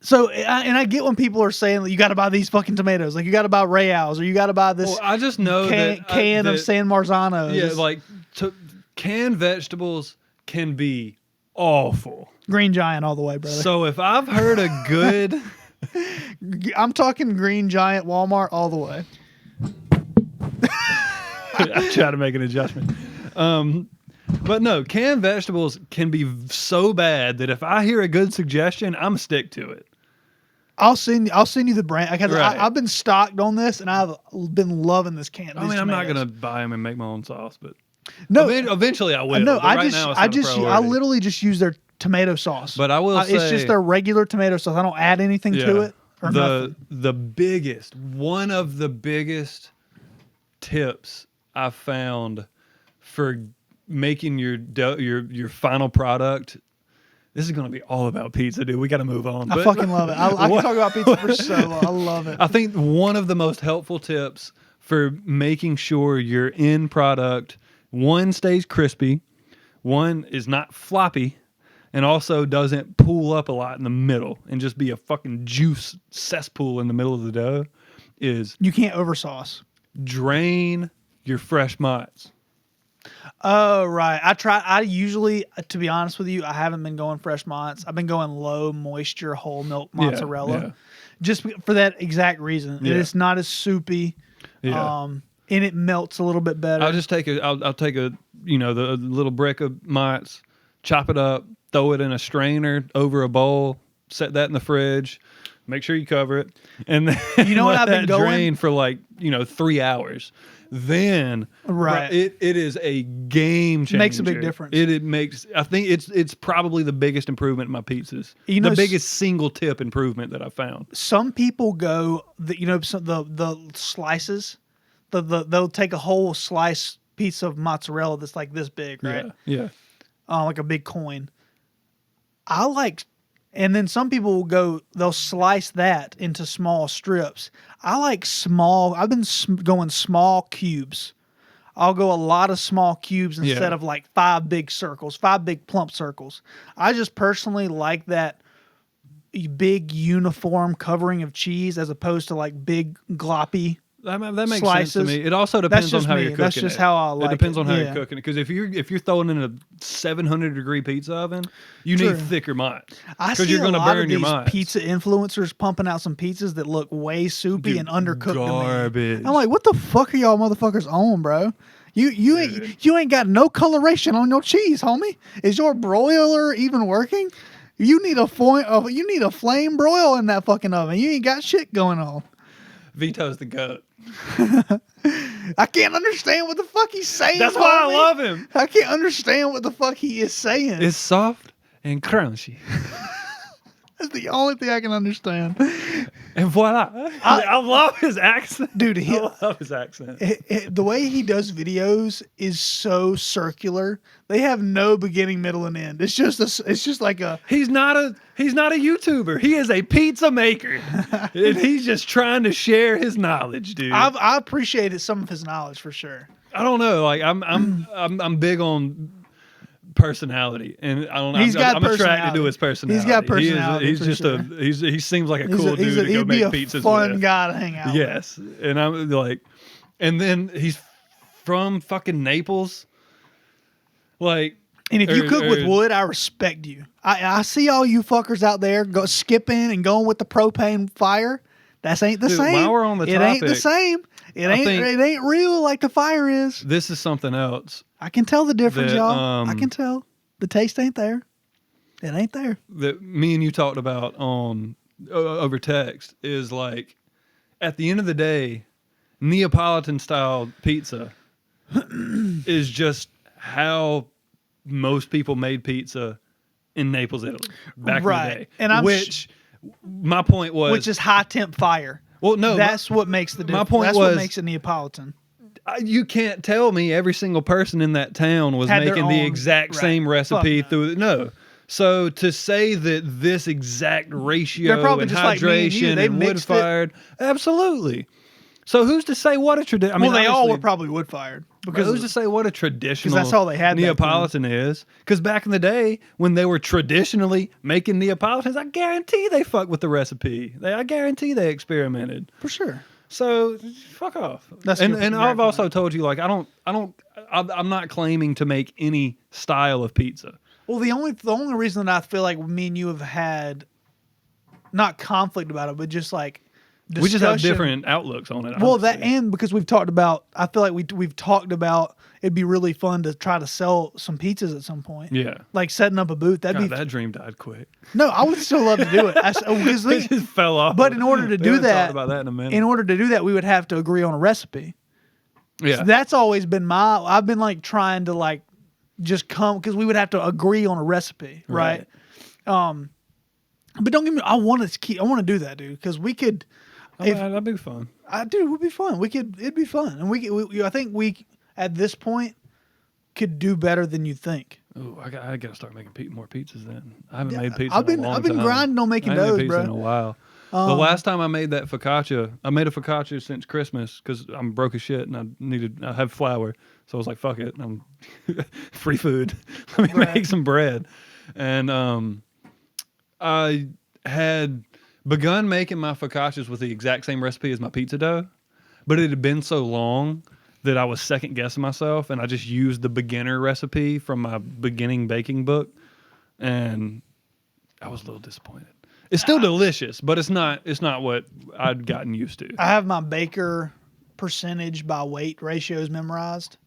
Speaker 1: So, and I get when people are saying, you got to buy these fucking tomatoes. Like, you got to buy Reals, or you got to buy this
Speaker 2: I just know
Speaker 1: can of San Marzano.
Speaker 2: Yeah, like canned vegetables can be awful.
Speaker 1: Green Giant all the way, brother.
Speaker 2: So if I've heard a good...
Speaker 1: I'm talking Green Giant Walmart all the way.
Speaker 2: I try to make an adjustment. But no, canned vegetables can be so bad that if I hear a good suggestion, I'm stick to it.
Speaker 1: I'll send you the brand because
Speaker 2: Right.
Speaker 1: I've been stocked on this, and I've been loving this can.
Speaker 2: I mean, I'm not gonna buy them and make my own sauce, but
Speaker 1: no.
Speaker 2: eventually I will.
Speaker 1: No,
Speaker 2: but right now it's not a
Speaker 1: I
Speaker 2: priority.
Speaker 1: literally just use their tomato sauce.
Speaker 2: But I will say,
Speaker 1: it's just their regular tomato sauce. I don't add anything to it or nothing.
Speaker 2: One of the biggest tips I found for making your final product. This is going to be all about pizza, dude. We got to move on.
Speaker 1: I fucking love it. I can talk about pizza for so long. I love it.
Speaker 2: I think one of the most helpful tips for making sure your end product, one, stays crispy, one, is not floppy, and also doesn't pool up a lot in the middle and just be a fucking juice cesspool in the middle of the dough, is
Speaker 1: you can't oversauce.
Speaker 2: Drain your fresh mites.
Speaker 1: Oh, right. I usually, to be honest with you, I haven't been going fresh mites. I've been going low moisture whole milk mozzarella.
Speaker 2: Yeah.
Speaker 1: Just for that exact reason.
Speaker 2: Yeah.
Speaker 1: It's not as soupy.
Speaker 2: Yeah.
Speaker 1: And it melts a little bit better.
Speaker 2: I'll take the little brick of mites, chop it up, throw it in a strainer over a bowl, set that in the fridge, make sure you cover it, and then
Speaker 1: You know what I've been
Speaker 2: that
Speaker 1: going?
Speaker 2: drain for like 3 hours. Then
Speaker 1: Right.
Speaker 2: it is a game changer.
Speaker 1: Makes a big difference.
Speaker 2: It makes, I think it's probably the biggest improvement in my pizzas.
Speaker 1: You know,
Speaker 2: the biggest single tip improvement that I found.
Speaker 1: Some people go, the slices, they'll take a whole slice piece of mozzarella that's like this big, right?
Speaker 2: Yeah.
Speaker 1: Like a big coin. And then some people will go, they'll slice that into small strips. I like small. I've been going small cubes. I'll go a lot of small cubes instead of like 5 big circles, 5 big plump circles. I just personally like that big uniform covering of cheese as opposed to like big gloppy
Speaker 2: That makes
Speaker 1: slices.
Speaker 2: sense to me. It also depends on how you're cooking
Speaker 1: That's just
Speaker 2: it.
Speaker 1: how I like it.
Speaker 2: It depends on how
Speaker 1: Yeah.
Speaker 2: you're cooking it. Because if you're throwing in a 700-degree pizza oven, you
Speaker 1: True.
Speaker 2: need thicker minds.
Speaker 1: I
Speaker 2: Because
Speaker 1: see
Speaker 2: you're
Speaker 1: a
Speaker 2: going to
Speaker 1: lot
Speaker 2: burn
Speaker 1: of
Speaker 2: your
Speaker 1: these
Speaker 2: minds.
Speaker 1: pizza influencers pumping out some pizzas that look way soupy and undercooked to me.
Speaker 2: Garbage.
Speaker 1: I'm like, what the fuck are y'all motherfuckers on, bro? You ain't got no coloration on your cheese, homie. Is your broiler even working? You need a flame broil in that fucking oven. You ain't got shit going on.
Speaker 2: Vito's the goat.
Speaker 1: I can't understand what the fuck he's saying.
Speaker 2: That's why I
Speaker 1: homie.
Speaker 2: love him.
Speaker 1: I can't understand what the fuck he is saying.
Speaker 2: It's soft and crunchy.
Speaker 1: That's the only thing I can understand.
Speaker 2: And voila. I love his accent.
Speaker 1: Dude,
Speaker 2: I love his accent.
Speaker 1: The way he does videos is so circular. They have no beginning, middle, and end. It's just like a.
Speaker 2: He's not a YouTuber. He is a pizza maker. And he's just trying to share his knowledge, dude.
Speaker 1: I appreciated some of his knowledge for sure.
Speaker 2: I don't know. Like I'm big on personality, and I don't know. I'm attracted to his personality.
Speaker 1: He's got personality.
Speaker 2: He's just
Speaker 1: sure.
Speaker 2: He seems like a cool dude to go
Speaker 1: he'd be
Speaker 2: make
Speaker 1: a
Speaker 2: pizzas
Speaker 1: fun
Speaker 2: with.
Speaker 1: guy to hang out.
Speaker 2: Yes, and I'm like, and then he's from fucking Naples. Like,
Speaker 1: And if you cook with wood, I respect you. I see all you fuckers out there go skipping and going with the propane fire. That ain't the
Speaker 2: Dude,
Speaker 1: same.
Speaker 2: while we're on the
Speaker 1: it ain't the
Speaker 2: topic,
Speaker 1: same. It ain't real like the fire is.
Speaker 2: This is something else
Speaker 1: I can tell the difference,
Speaker 2: that,
Speaker 1: y'all. I can tell. The taste ain't there. It ain't there.
Speaker 2: that me and you talked about on over text is like, at the end of the day, Neapolitan style pizza is just how most people made pizza in Naples, Italy, back in the day.
Speaker 1: And
Speaker 2: My point was,
Speaker 1: which is high temp fire.
Speaker 2: well, no,
Speaker 1: That's what makes the difference.
Speaker 2: point
Speaker 1: That's
Speaker 2: was-
Speaker 1: what makes it Neapolitan.
Speaker 2: you can't tell me every single person in that town was
Speaker 1: Had their
Speaker 2: making the
Speaker 1: own-
Speaker 2: exact
Speaker 1: right.
Speaker 2: same recipe
Speaker 1: Fuck no.
Speaker 2: no. So to say that this exact ratio
Speaker 1: They're probably
Speaker 2: and
Speaker 1: just like me and you.
Speaker 2: hydration
Speaker 1: They
Speaker 2: and wood
Speaker 1: mixed it.
Speaker 2: fired, absolutely. So who's to say what a tradition? I mean,
Speaker 1: Well, they all
Speaker 2: obviously-
Speaker 1: were probably wood fired
Speaker 2: Because who's
Speaker 1: because
Speaker 2: to say what a traditional
Speaker 1: that's all they had back then.
Speaker 2: Neapolitan is? Because back in the day, when they were traditionally making Neapolitans, I guarantee they fucked with the recipe. I guarantee they experimented.
Speaker 1: for sure.
Speaker 2: So fuck off.
Speaker 1: That's
Speaker 2: and
Speaker 1: your
Speaker 2: and
Speaker 1: right
Speaker 2: I've also
Speaker 1: point.
Speaker 2: told you, like, I'm not claiming to make any style of pizza.
Speaker 1: Well, the only reason that I feel like me and you have had not conflict about it, but just like discussion.
Speaker 2: We just have different outlooks on it.
Speaker 1: Well,
Speaker 2: honestly.
Speaker 1: that and because we've talked about, I feel like we've talked about it'd be really fun to try to sell some pizzas at some point.
Speaker 2: Yeah.
Speaker 1: Like setting up a booth. That'd
Speaker 2: God,
Speaker 1: be
Speaker 2: that dream died quick.
Speaker 1: no. I would still love to do it. Because
Speaker 2: It just fell off.
Speaker 1: But in order to
Speaker 2: We
Speaker 1: do
Speaker 2: haven't
Speaker 1: that,
Speaker 2: talked about that in a minute.
Speaker 1: in order to do that, we would have to agree on a recipe.
Speaker 2: Yeah.
Speaker 1: So that's always been I've been like trying to like just come because we would have to agree on a recipe, right? But don't get me. I want to do that, dude, because we could. If
Speaker 2: That'd be fun.
Speaker 1: dude, it would be fun. It'd be fun, and I think we at this point could do better than you think.
Speaker 2: Ooh, I gotta start making more pizzas then. I haven't made pizza.
Speaker 1: I've been
Speaker 2: in a long time.
Speaker 1: grinding on making
Speaker 2: I ain't made
Speaker 1: those,
Speaker 2: pizza
Speaker 1: bro.
Speaker 2: in a while. The last time I made that focaccia, I made a focaccia since Christmas because I'm broke as shit and I have flour, so I was like, fuck it, I'm free food. Let me
Speaker 1: Right.
Speaker 2: make some bread, and I had begun making my focaccias with the exact same recipe as my pizza dough, but it had been so long that I was second guessing myself, and I just used the beginner recipe from my beginning baking book, and I was a little disappointed. It's still delicious, but it's not what I'd gotten used to.
Speaker 1: I have my baker percentage by weight ratios memorized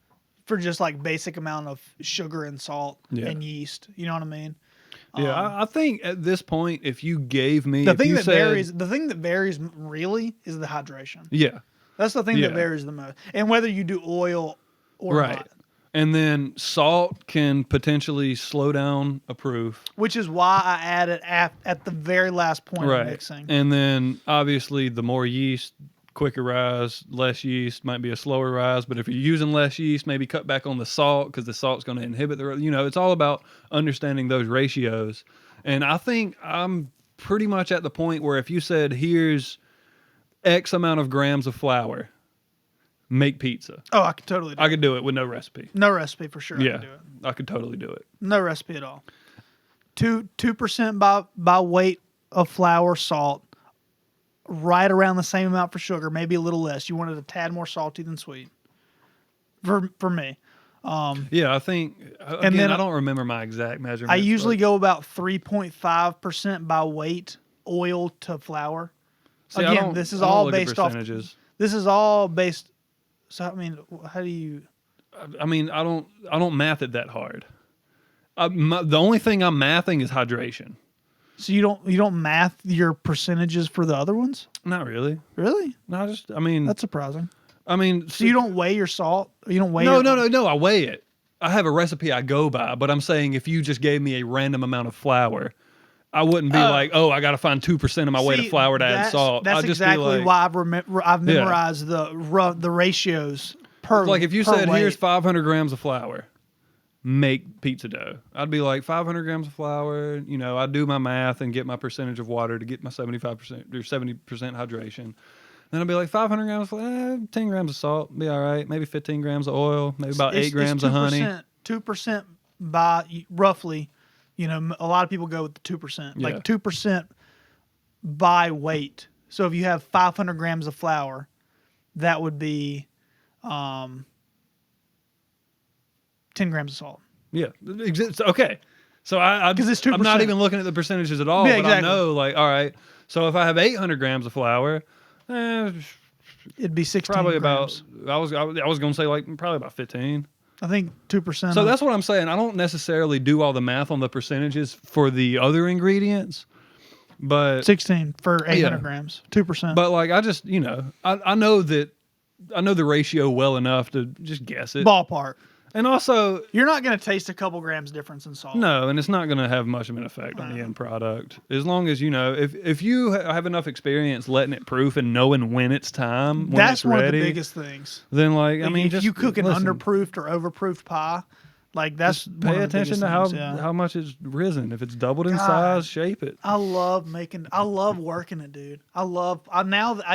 Speaker 1: for just like basic amount of sugar and salt
Speaker 2: Yeah.
Speaker 1: and yeast. You know what I mean?
Speaker 2: Yeah, I think at this point, if you gave me
Speaker 1: The
Speaker 2: if
Speaker 1: thing
Speaker 2: you
Speaker 1: that
Speaker 2: said,
Speaker 1: varies really is the hydration.
Speaker 2: yeah,
Speaker 1: That's the thing that
Speaker 2: yeah,
Speaker 1: varies the most, and whether you do oil or
Speaker 2: right.
Speaker 1: not.
Speaker 2: And then salt can potentially slow down a proof.
Speaker 1: Which is why I add it at the very last point of
Speaker 2: Right.
Speaker 1: mixing.
Speaker 2: And then obviously the more yeast, quicker rise, less yeast might be a slower rise. But if you're using less yeast, maybe cut back on the salt because the salt's going to inhibit it's all about understanding those ratios. And I think I'm pretty much at the point where if you said, here's X amount of grams of flour, make pizza.
Speaker 1: Oh, I could totally do
Speaker 2: I
Speaker 1: it.
Speaker 2: could do it with no recipe.
Speaker 1: No recipe for sure. I
Speaker 2: Yeah,
Speaker 1: could do it.
Speaker 2: I could totally do it.
Speaker 1: No recipe at all. 2% by weight of flour, salt, right around the same amount for sugar, maybe a little less. You want it a tad more salty than sweet. For me.
Speaker 2: Yeah, I think again,
Speaker 1: then
Speaker 2: I don't remember my exact measurements.
Speaker 1: I usually go about 3.5% by weight oil to flour.
Speaker 2: See, I
Speaker 1: Again,
Speaker 2: don't-
Speaker 1: this is
Speaker 2: I don't
Speaker 1: all
Speaker 2: look at
Speaker 1: based off.
Speaker 2: percentages.
Speaker 1: This is all based. So I mean, how do you?
Speaker 2: I mean, I don't math it that hard. The only thing I'm mathing is hydration.
Speaker 1: So you don't math your percentages for the other ones?
Speaker 2: Not really.
Speaker 1: Really?
Speaker 2: No, I mean,
Speaker 1: That's surprising.
Speaker 2: so
Speaker 1: you don't weigh your salt? You don't weigh?
Speaker 2: No. I weigh it. I have a recipe I go by, but I'm saying if you just gave me a random amount of flour, I wouldn't be like, oh, I got to find 2% of my weight of flour to add salt.
Speaker 1: That's
Speaker 2: I'd just
Speaker 1: exactly
Speaker 2: be like,
Speaker 1: why I've memorized the ratios per.
Speaker 2: like if you
Speaker 1: per
Speaker 2: said,
Speaker 1: weight.
Speaker 2: here's 500 grams of flour, make pizza dough. I'd be like 500 grams of flour. I'd do my math and get my percentage of water to get my 75% or 70% hydration. Then I'd be like 500 grams of flour, 10 grams of salt, be all right. Maybe 15 grams of oil, maybe about 8 grams of honey.
Speaker 1: 2% by roughly. A lot of people go with the 2%,
Speaker 2: Yeah.
Speaker 1: like 2% by weight. So if you have 500 grams of flour, that would be 10 grams of salt.
Speaker 2: Yeah. Okay. So
Speaker 1: Because it's
Speaker 2: I'm not
Speaker 1: 2%.
Speaker 2: even looking at the percentages at all,
Speaker 1: Yeah,
Speaker 2: but
Speaker 1: exactly.
Speaker 2: I know, like, all right. So if I have 800 grams of flour,
Speaker 1: It'd be 16
Speaker 2: probably
Speaker 1: grams.
Speaker 2: about, I was going to say like probably about 15.
Speaker 1: I think 2%.
Speaker 2: So that's what I'm saying. I don't necessarily do all the math on the percentages for the other ingredients, but
Speaker 1: 16 for 800
Speaker 2: Yeah.
Speaker 1: grams. 2%.
Speaker 2: but like I just I know the ratio well enough to just guess it.
Speaker 1: Ballpark.
Speaker 2: And also,
Speaker 1: You're not going to taste a couple grams difference in salt.
Speaker 2: no, and it's not going to have much of an effect on the end product. As long as if you have enough experience letting it proof and knowing when it's time, when
Speaker 1: That's
Speaker 2: it's
Speaker 1: one
Speaker 2: ready,
Speaker 1: of the biggest things.
Speaker 2: then like I mean,
Speaker 1: if
Speaker 2: just
Speaker 1: you cook an
Speaker 2: listen,
Speaker 1: underproofed or overproofed pie, like that's
Speaker 2: just
Speaker 1: one
Speaker 2: pay
Speaker 1: of the
Speaker 2: attention
Speaker 1: biggest
Speaker 2: to
Speaker 1: things, yeah.
Speaker 2: how much it's risen. If it's doubled in
Speaker 1: God.
Speaker 2: size, shape it.
Speaker 1: I love working it, dude. I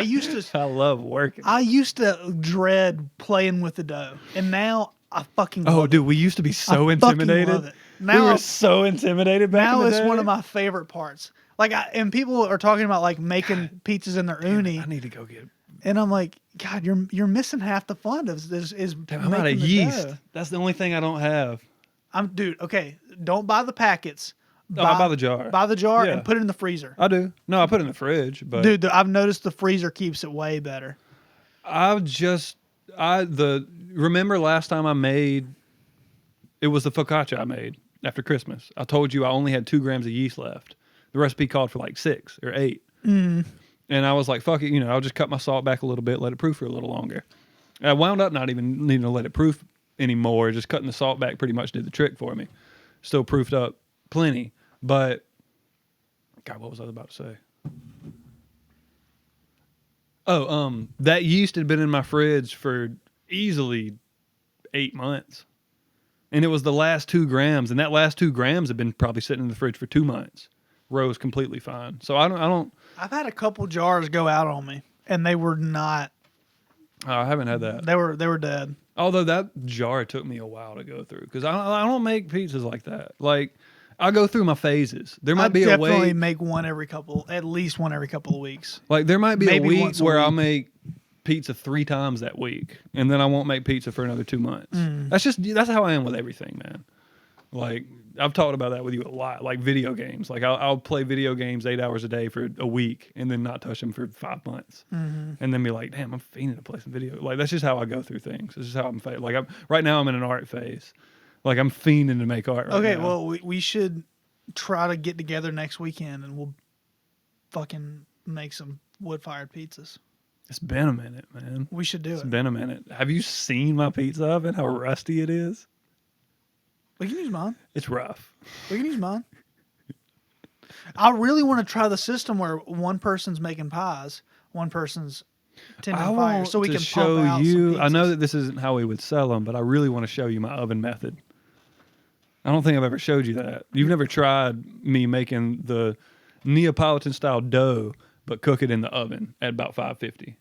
Speaker 1: used to
Speaker 2: I love working.
Speaker 1: I used to dread playing with the dough, and now I fucking
Speaker 2: Oh,
Speaker 1: love
Speaker 2: dude, we used to be so
Speaker 1: I fucking
Speaker 2: intimidated.
Speaker 1: love it.
Speaker 2: We
Speaker 1: Now
Speaker 2: were so intimidated back
Speaker 1: now
Speaker 2: in the
Speaker 1: it's
Speaker 2: day.
Speaker 1: one of my favorite parts. Like, and people are talking about like making pizzas in their uni,
Speaker 2: I need to go get.
Speaker 1: and I'm like, God, you're missing half the fun of this. Is
Speaker 2: Damn, I'm out of
Speaker 1: making the
Speaker 2: yeast.
Speaker 1: dough.
Speaker 2: That's the only thing I don't have.
Speaker 1: Dude. Okay, don't buy the packets.
Speaker 2: Oh, I buy the jar.
Speaker 1: Buy the jar
Speaker 2: Yeah.
Speaker 1: and put it in the freezer.
Speaker 2: I do. No, I put it in the fridge, but
Speaker 1: Dude, I've noticed the freezer keeps it way better.
Speaker 2: Remember last time I made. It was the focaccia I made after Christmas. I told you I only had 2 grams of yeast left. The recipe called for like 6 or 8. And I was like, fuck it, I'll just cut my salt back a little bit, let it proof for a little longer. And I wound up not even needing to let it proof anymore. Just cutting the salt back pretty much did the trick for me. Still proofed up plenty. But, God, what was I about to say? Oh, that yeast had been in my fridge for easily 8 months. And it was the last 2 grams, and that last 2 grams had been probably sitting in the fridge for 2 months. Rose completely fine. So I don't.
Speaker 1: I've had a couple jars go out on me, and they were not.
Speaker 2: I haven't had that.
Speaker 1: They were dead.
Speaker 2: Although that jar took me a while to go through because I don't make pizzas like that. Like I go through my phases. There might be a
Speaker 1: definitely
Speaker 2: week.
Speaker 1: make at least one every couple of weeks.
Speaker 2: Like there might be
Speaker 1: maybe
Speaker 2: a week
Speaker 1: once a
Speaker 2: where
Speaker 1: week.
Speaker 2: I'll make pizza 3 times that week, and then I won't make pizza for another 2 months. That's how I am with everything, man. Like I've talked about that with you a lot. Like video games. Like I'll play video games 8 hours a day for a week, and then not touch them for 5 months, and then be like, "Damn, I'm fiending to play some video." Like that's just how I go through things. This is how I'm right now. I'm in an art phase. Like I'm fiending to make art. Right
Speaker 1: Okay,
Speaker 2: now.
Speaker 1: well we should try to get together next weekend and we'll fucking make some wood-fired pizzas.
Speaker 2: It's been a minute, man.
Speaker 1: We should do
Speaker 2: It's
Speaker 1: it.
Speaker 2: been a minute. Have you seen my pizza oven? How rusty it is?
Speaker 1: We can use mine.
Speaker 2: It's rough.
Speaker 1: We can use mine. I really want to try the system where one person's making pies, one person's tending
Speaker 2: I
Speaker 1: fire,
Speaker 2: want
Speaker 1: so we
Speaker 2: to
Speaker 1: can
Speaker 2: show
Speaker 1: pump out
Speaker 2: you.
Speaker 1: some
Speaker 2: I know
Speaker 1: pizzas.
Speaker 2: that this isn't how we would sell them, but I really want to show you my oven method. I don't think I've ever showed you that. You've never tried me making the Neapolitan style dough, but cook it in the oven at about 550.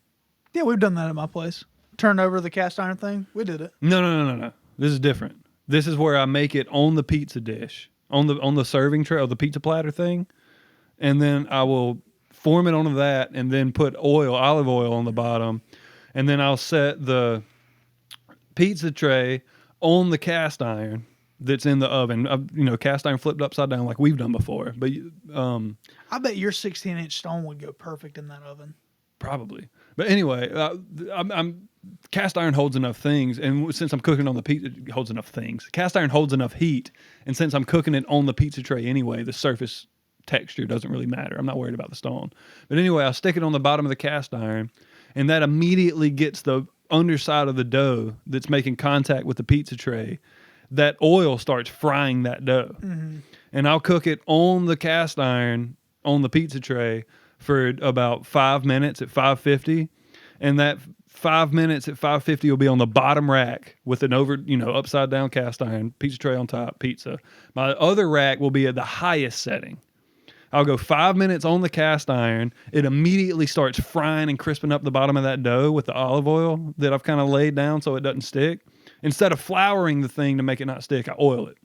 Speaker 1: Yeah, we've done that at my place. Turn over the cast iron thing. We did it.
Speaker 2: No. This is different. This is where I make it on the pizza dish, on the serving tray, or the pizza platter thing, and then I will form it onto that, and then put olive oil on the bottom, and then I'll set the pizza tray on the cast iron that's in the oven. Cast iron flipped upside down like we've done before, but
Speaker 1: I bet your 16-inch stone would go perfect in that oven.
Speaker 2: probably. But anyway, I'm cast iron holds enough things, and since I'm cooking on the pizza, it holds enough things. Cast iron holds enough heat, and since I'm cooking it on the pizza tray anyway, the surface texture doesn't really matter. I'm not worried about the stone. But anyway, I'll stick it on the bottom of the cast iron, and that immediately gets the underside of the dough that's making contact with the pizza tray. That oil starts frying that dough. Mm-hmm. And I'll cook it on the cast iron on the pizza tray for about 5 minutes at 550. And that 5 minutes at 550 will be on the bottom rack with an upside down cast iron, pizza tray on top, pizza. My other rack will be at the highest setting. I'll go 5 minutes on the cast iron. It immediately starts frying and crisping up the bottom of that dough with the olive oil that I've kind of laid down so it doesn't stick. Instead of flouring the thing to make it not stick, I oil it.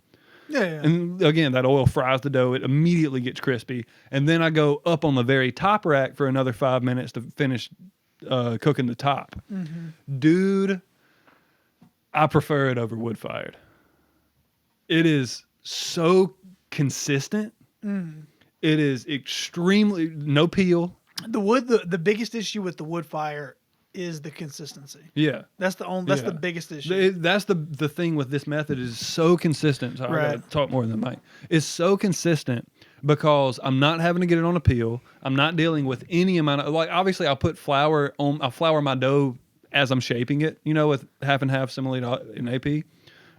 Speaker 1: Yeah.
Speaker 2: And again, that oil fries the dough. It immediately gets crispy. And then I go up on the very top rack for another 5 minutes to finish cooking the top. Mm-hmm. Dude, I prefer it over wood fired. It is so consistent. It is extremely no peel.
Speaker 1: The biggest issue with the wood fire is the consistency.
Speaker 2: Yeah.
Speaker 1: That's the biggest issue.
Speaker 2: That's the thing with this method is so consistent. So I gotta talk more than Mike. It's so consistent because I'm not having to get it on a peel. I'm not dealing with any amount of obviously I'll flour my dough as I'm shaping it, with half and half similarly to in AP.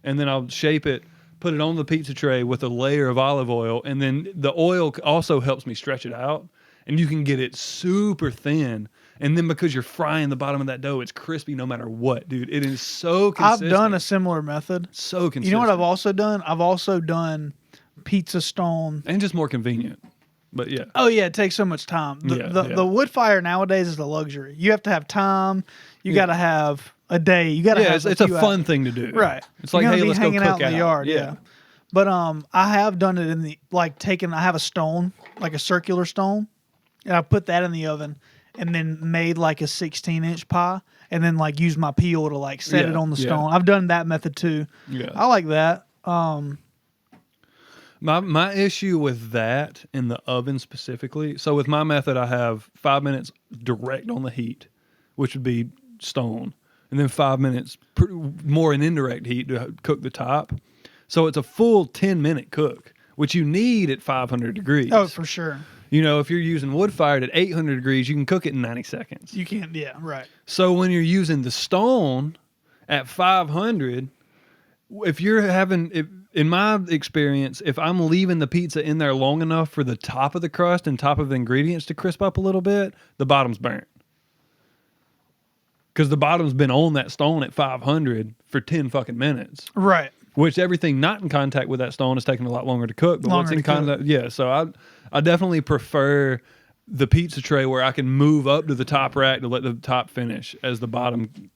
Speaker 2: And then I'll shape it, put it on the pizza tray with a layer of olive oil, and then the oil also helps me stretch it out. And you can get it super thin. And then because you're frying the bottom of that dough, it's crispy no matter what, dude. It is so consistent.
Speaker 1: I've done a similar method.
Speaker 2: So consistent.
Speaker 1: You know what I've also done? I've also done pizza stone.
Speaker 2: And just more convenient. But yeah.
Speaker 1: Oh, yeah. It takes so much time. The wood fire nowadays is a luxury. You have to have time. You got to have a day. You got to have
Speaker 2: it's a fun thing to do.
Speaker 1: Right.
Speaker 2: It's like, hey, let's go cook
Speaker 1: out in the yard. Yeah. But I have done it in the, I have a stone, like a circular stone. And I put that in the oven and then made like a 16-inch pie and then used my peel to set it on the stone. I've done that method too.
Speaker 2: Yeah.
Speaker 1: I like that.
Speaker 2: My issue with that in the oven specifically, so with my method I have 5 minutes direct on the heat, which would be stone, and then 5 minutes more in indirect heat to cook the top. So it's a full 10-minute cook, which you need at 500 degrees.
Speaker 1: Oh, for sure.
Speaker 2: If you're using wood fired at 800 degrees, you can cook it in 90 seconds.
Speaker 1: You can't, yeah, right.
Speaker 2: So when you're using the stone at 500, in my experience, if I'm leaving the pizza in there long enough for the top of the crust and top of the ingredients to crisp up a little bit, the bottom's burnt. Because the bottom's been on that stone at 500 for 10 fucking minutes.
Speaker 1: Right.
Speaker 2: Which everything not in contact with that stone is taking a lot longer to cook. But what's in contact, so I definitely prefer the pizza tray where I can move up to the top rack to let the top finish as the bottom.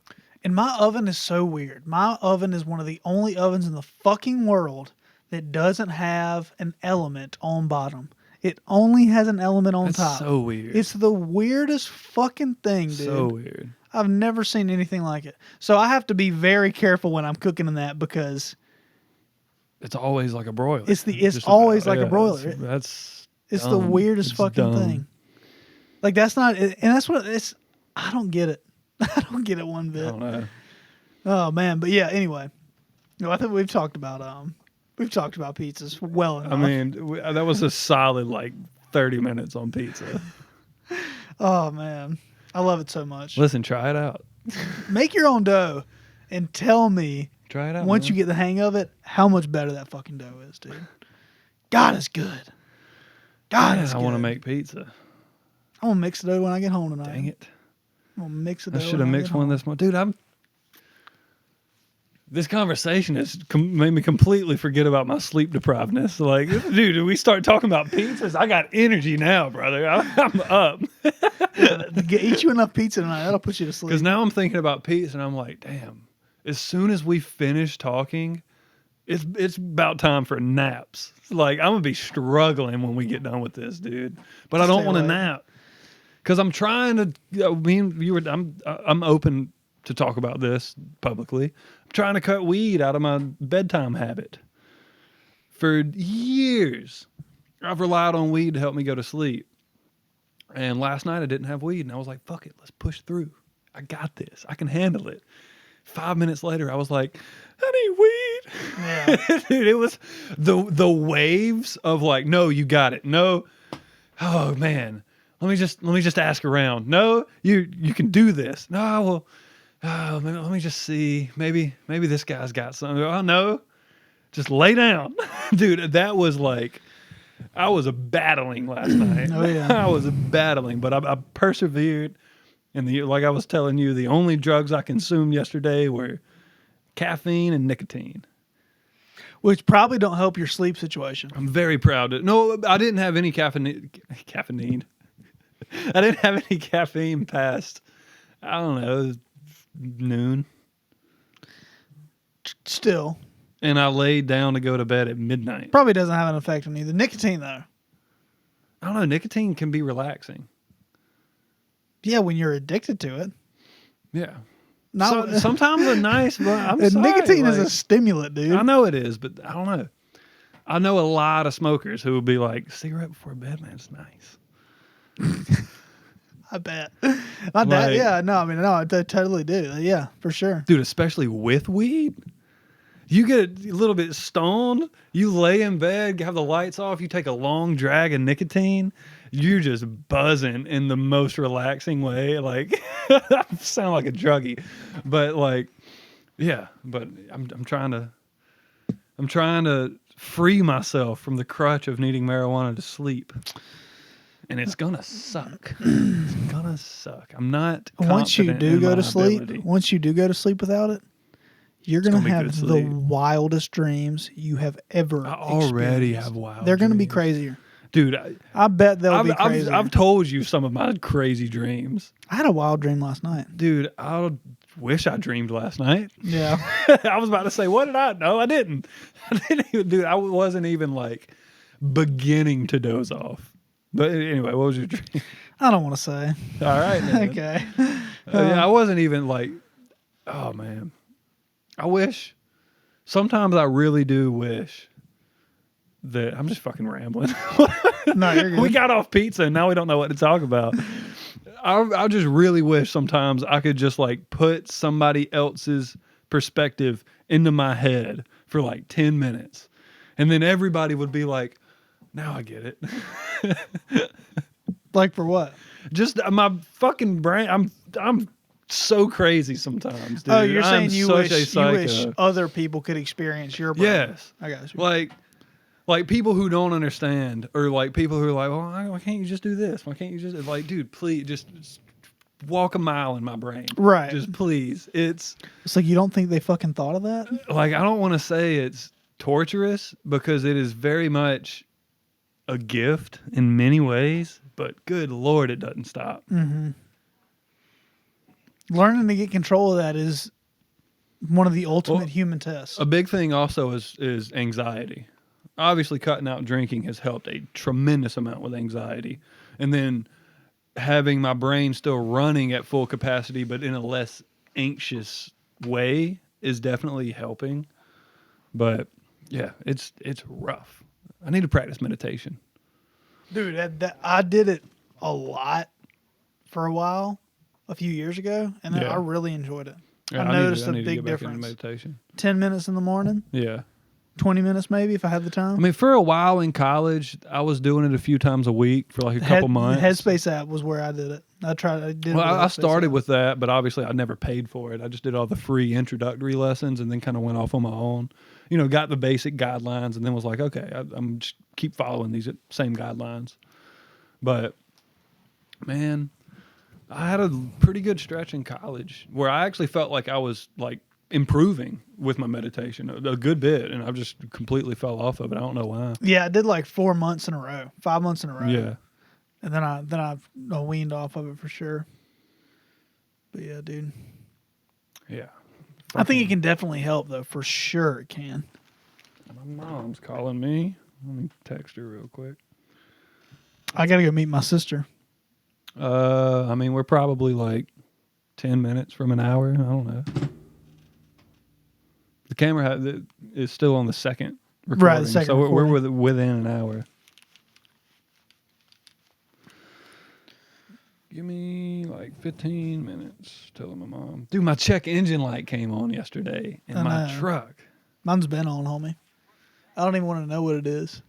Speaker 1: And my oven is so weird. My oven is one of the only ovens in the fucking world that doesn't have an element on bottom. It only has an element on top.
Speaker 2: So weird.
Speaker 1: It's the weirdest fucking thing, dude.
Speaker 2: So weird.
Speaker 1: I've never seen anything like it. So I have to be very careful when I'm cooking in that because
Speaker 2: it's always like a broiler.
Speaker 1: It's always like a broiler.
Speaker 2: It's
Speaker 1: the weirdest fucking thing. That's not, and that's what it's. I don't get it. I don't get it one bit.
Speaker 2: I don't know.
Speaker 1: Oh man, but yeah. Anyway, I think we've talked about We've talked about pizzas well enough.
Speaker 2: I mean, that was a solid like 30 minutes on pizza.
Speaker 1: Oh man, I love it so much.
Speaker 2: Listen, try it out.
Speaker 1: Make your own dough, and tell me
Speaker 2: Try it out.
Speaker 1: once
Speaker 2: man.
Speaker 1: you get the hang of it how much better that fucking dough is, dude. God, it's good. God,
Speaker 2: Man,
Speaker 1: it's
Speaker 2: I
Speaker 1: good.
Speaker 2: want to make pizza.
Speaker 1: I'm gonna mix the dough when I get home tonight.
Speaker 2: Dang it.
Speaker 1: I'm gonna mix the dough.
Speaker 2: I should have mixed one this morning. Dude, this conversation has made me completely forget about my sleep deprivedness. Like, dude, we start talking about pizzas. I got energy now, brother. I'm up.
Speaker 1: Eat you enough pizza tonight. That'll put you to sleep.
Speaker 2: Because now I'm thinking about pizza and I'm like, damn, as soon as we finish talking, it's about time for naps. Like, I'm going to be struggling when we get done with this, dude. But I don't want to nap. Because I'm trying to, I'm open to talk about this publicly. I'm trying to cut weed out of my bedtime habit. For years, I've relied on weed to help me go to sleep. And last night I didn't have weed, and I was like, fuck it, let's push through. I got this. I can handle it. 5 minutes later, I was like, I need weed.
Speaker 1: Yeah.
Speaker 2: Dude, it was the waves of like, no, you got it. No, oh man, let me just ask around. No, you can do this. No, well, oh, let me just see. Maybe this guy's got something. Oh no, just lay down, dude. That was like, I was battling last night.
Speaker 1: Oh yeah,
Speaker 2: I was battling, but I persevered. And like I was telling you, the only drugs I consumed yesterday were caffeine and nicotine.
Speaker 1: which probably don't help your sleep situation.
Speaker 2: I'm very proud of. No, I didn't have any caffeine. I didn't have any caffeine past, I don't know, noon.
Speaker 1: Still,
Speaker 2: And I laid down to go to bed at midnight.
Speaker 1: probably doesn't have an effect on you. The nicotine, though.
Speaker 2: I don't know. Nicotine can be relaxing.
Speaker 1: Yeah, when you're addicted to it.
Speaker 2: Yeah.
Speaker 1: Not,
Speaker 2: Sometimes they're nice, but I'm sorry.
Speaker 1: nicotine is
Speaker 2: like,
Speaker 1: a stimulant, dude.
Speaker 2: I know it is, but I don't know. I know a lot of smokers who will be like, cigarette before bed, man, it's nice.
Speaker 1: I bet. My dad, yeah, no, I mean, no, I totally do. Yeah, for sure.
Speaker 2: Dude, especially with weed. You get a little bit stoned, you lay in bed, have the lights off, you take a long drag of nicotine, you're just buzzing in the most relaxing way. Like, I sound like a druggie. But like, yeah, but I'm trying to free myself from the crutch of needing marijuana to sleep. And it's gonna suck. It's gonna suck. I'm not
Speaker 1: Once you
Speaker 2: confident
Speaker 1: do
Speaker 2: in
Speaker 1: go
Speaker 2: my
Speaker 1: to sleep,
Speaker 2: ability.
Speaker 1: once you do go to sleep without it, you're gonna
Speaker 2: gonna be
Speaker 1: have
Speaker 2: good
Speaker 1: the
Speaker 2: sleep.
Speaker 1: wildest dreams you have ever.
Speaker 2: I already
Speaker 1: experienced.
Speaker 2: have wild
Speaker 1: They're gonna be
Speaker 2: dreams.
Speaker 1: crazier.
Speaker 2: Dude,
Speaker 1: I bet they'll be
Speaker 2: I've
Speaker 1: crazier.
Speaker 2: I've told you some of my crazy dreams.
Speaker 1: I had a wild dream last night.
Speaker 2: Dude, I wish I dreamed last night.
Speaker 1: Yeah.
Speaker 2: I was about to say, what did I? No, I didn't. I didn't even, dude, I wasn't even like beginning to doze off. But anyway, what was your dream?
Speaker 1: I don't want to say.
Speaker 2: All right. Then.
Speaker 1: Okay.
Speaker 2: Yeah, I wasn't even like, oh man. I wish, sometimes I really do wish that, I'm just fucking rambling.
Speaker 1: No, you're good.
Speaker 2: We got off pizza and now we don't know what to talk about. I just really wish sometimes I could just like put somebody else's perspective into my head for like 10 minutes. And then everybody would be like, now I get it.
Speaker 1: Like for what?
Speaker 2: Just my fucking brain. I'm so crazy sometimes, dude.
Speaker 1: Oh, you're
Speaker 2: I'm
Speaker 1: saying you
Speaker 2: such a
Speaker 1: wish
Speaker 2: psycho.
Speaker 1: other people could experience your brain.
Speaker 2: Yes.
Speaker 1: I got you.
Speaker 2: Like people who don't understand, or like people who are like, well, why can't you just do this? Why can't you just, like, dude, please just walk a mile in my brain.
Speaker 1: Right.
Speaker 2: Just please. It's
Speaker 1: like you don't think they fucking thought of that?
Speaker 2: like, I don't want to say it's torturous because it is very much a gift in many ways, but good Lord, it doesn't stop.
Speaker 1: Mm-hmm. Learning to get control of that is one of the ultimate human tests.
Speaker 2: A big thing also is anxiety. Obviously, cutting out drinking has helped a tremendous amount with anxiety. And then having my brain still running at full capacity, but in a less anxious way is definitely helping. But yeah, it's rough. I need to practice meditation.
Speaker 1: Dude, I did it a lot for a while, a few years ago, and I really enjoyed it.
Speaker 2: Yeah,
Speaker 1: I noticed
Speaker 2: I
Speaker 1: a
Speaker 2: need to
Speaker 1: big
Speaker 2: get back into
Speaker 1: difference.
Speaker 2: meditation.
Speaker 1: 10 minutes in the morning,
Speaker 2: Yeah.
Speaker 1: 20 minutes maybe if I had the time.
Speaker 2: I mean, for a while in college, I was doing it a few times a week for like a couple months.
Speaker 1: Headspace app was where I did it. I did it.
Speaker 2: Well, I
Speaker 1: Headspace
Speaker 2: started
Speaker 1: app.
Speaker 2: with that, but obviously I never paid for it. I just did all the free introductory lessons and then kind of went off on my own. You know, got the basic guidelines and then was like, okay, I'm just keep following these same guidelines. But man, I had a pretty good stretch in college where I actually felt like I was like improving with my meditation a good bit, and I've just completely fell off of it. I don't know why.
Speaker 1: Yeah, I did like 4 months in a row, 5 months in a row.
Speaker 2: Yeah.
Speaker 1: And then I weaned off of it for sure. But yeah, dude.
Speaker 2: Yeah.
Speaker 1: I think it can definitely help though, for sure it can.
Speaker 2: My mom's calling me. Let me text her real quick.
Speaker 1: I gotta go meet my sister.
Speaker 2: I mean, we're probably like 10 minutes from an hour. I don't know. The camera is still on the second recording,
Speaker 1: Right, the second
Speaker 2: so we're
Speaker 1: recording.
Speaker 2: within an hour. Give me like 15 minutes. Telling my mom. Dude, my check engine light came on yesterday in my truck.
Speaker 1: Mine's been on, homie. I don't even want to know what it is.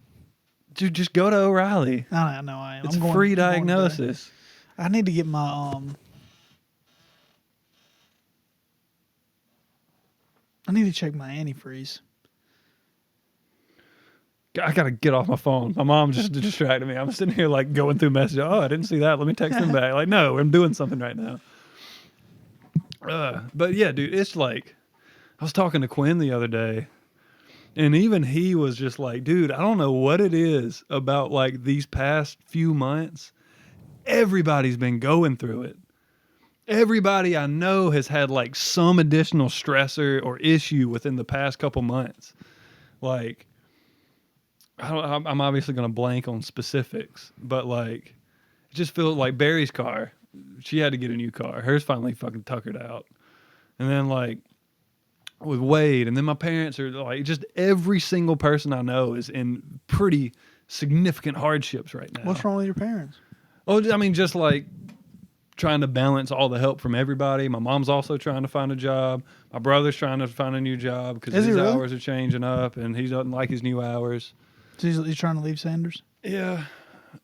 Speaker 2: Dude, just go to O'Reilly.
Speaker 1: I know I am.
Speaker 2: It's
Speaker 1: I'm going,
Speaker 2: free
Speaker 1: I'm going today.
Speaker 2: diagnosis.
Speaker 1: I need to get my I need to check my antifreeze.
Speaker 2: I gotta get off my phone. My mom just distracted me. I'm sitting here like going through messages. Oh, I didn't see that. Let me text him back. Like, no, I'm doing something right now. But yeah, dude, it's like I was talking to Quinn the other day, and even he was just like, dude, I don't know what it is about like these past few months. Everybody's been going through it. Everybody I know has had like some additional stressor or issue within the past couple months. Like, I'm obviously going to blank on specifics, but like, it just feels like Barry's car. She had to get a new car. Hers finally fucking tuckered out. And then like with Wade, and then my parents are like, just every single person I know is in pretty significant hardships right now.
Speaker 1: What's wrong with your parents?
Speaker 2: Oh, I mean, just like trying to balance all the help from everybody. My mom's also trying to find a job. My brother's trying to find a new job because his
Speaker 1: really?
Speaker 2: hours are changing up, and he doesn't like his new hours.
Speaker 1: So he's trying to leave Sanders?
Speaker 2: Yeah.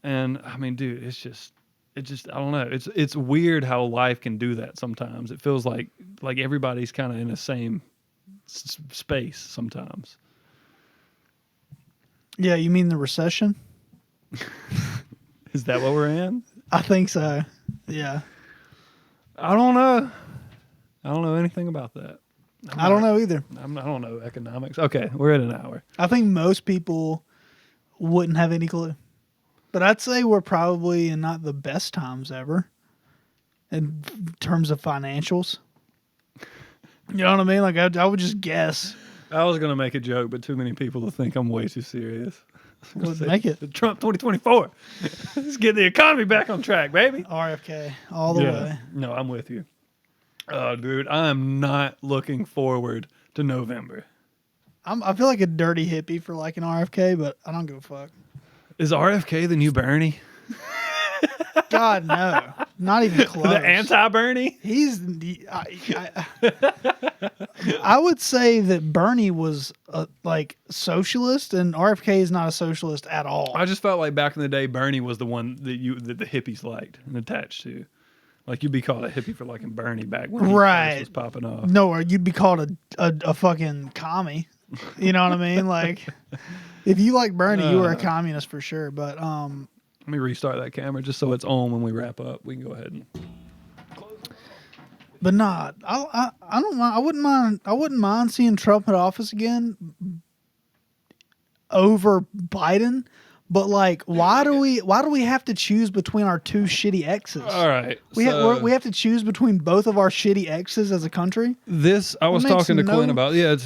Speaker 2: And I mean, dude, it's just I don't know. It's weird how life can do that sometimes. It feels like everybody's kind of in the same space sometimes.
Speaker 1: Yeah, you mean the recession?
Speaker 2: Is that what we're in?
Speaker 1: I think so. Yeah.
Speaker 2: I don't know. I don't know anything about that.
Speaker 1: I don't know either.
Speaker 2: I don't know economics. Okay, we're at an hour.
Speaker 1: I think most people wouldn't have any clue. But I'd say we're probably in not the best times ever in terms of financials. You know what I mean? Like, I would just guess.
Speaker 2: I was going to make a joke, but too many people will think I'm way too serious.
Speaker 1: Would make it.
Speaker 2: Trump 2024. Let's get the economy back on track, baby.
Speaker 1: RFK all the way.
Speaker 2: No, I'm with you. Oh, dude, I am not looking forward to November.
Speaker 1: I feel like a dirty hippie for like an RFK, but I don't give a fuck.
Speaker 2: Is RFK the new Bernie?
Speaker 1: God, no. Not even close.
Speaker 2: The anti-Bernie?
Speaker 1: He's... I would say that Bernie was like socialist, and RFK is not a socialist at all.
Speaker 2: I just felt like back in the day, Bernie was the one that the hippies liked and attached to. Like, you'd be called a hippie for liking Bernie back when he first was popping off.
Speaker 1: No, or you'd be called a fucking commie. You know what I mean? Like, if you like Bernie, you were a communist for sure. But
Speaker 2: let me restart that camera just so it's on when we wrap up. We can go ahead and close it.
Speaker 1: But not. I don't mind. I wouldn't mind seeing Trump in office again over Biden. But like, why do we have to choose between our two shitty exes?
Speaker 2: All right,
Speaker 1: we have to choose between both of our shitty exes as a country.
Speaker 2: This I was talking to Quinn about. Yeah,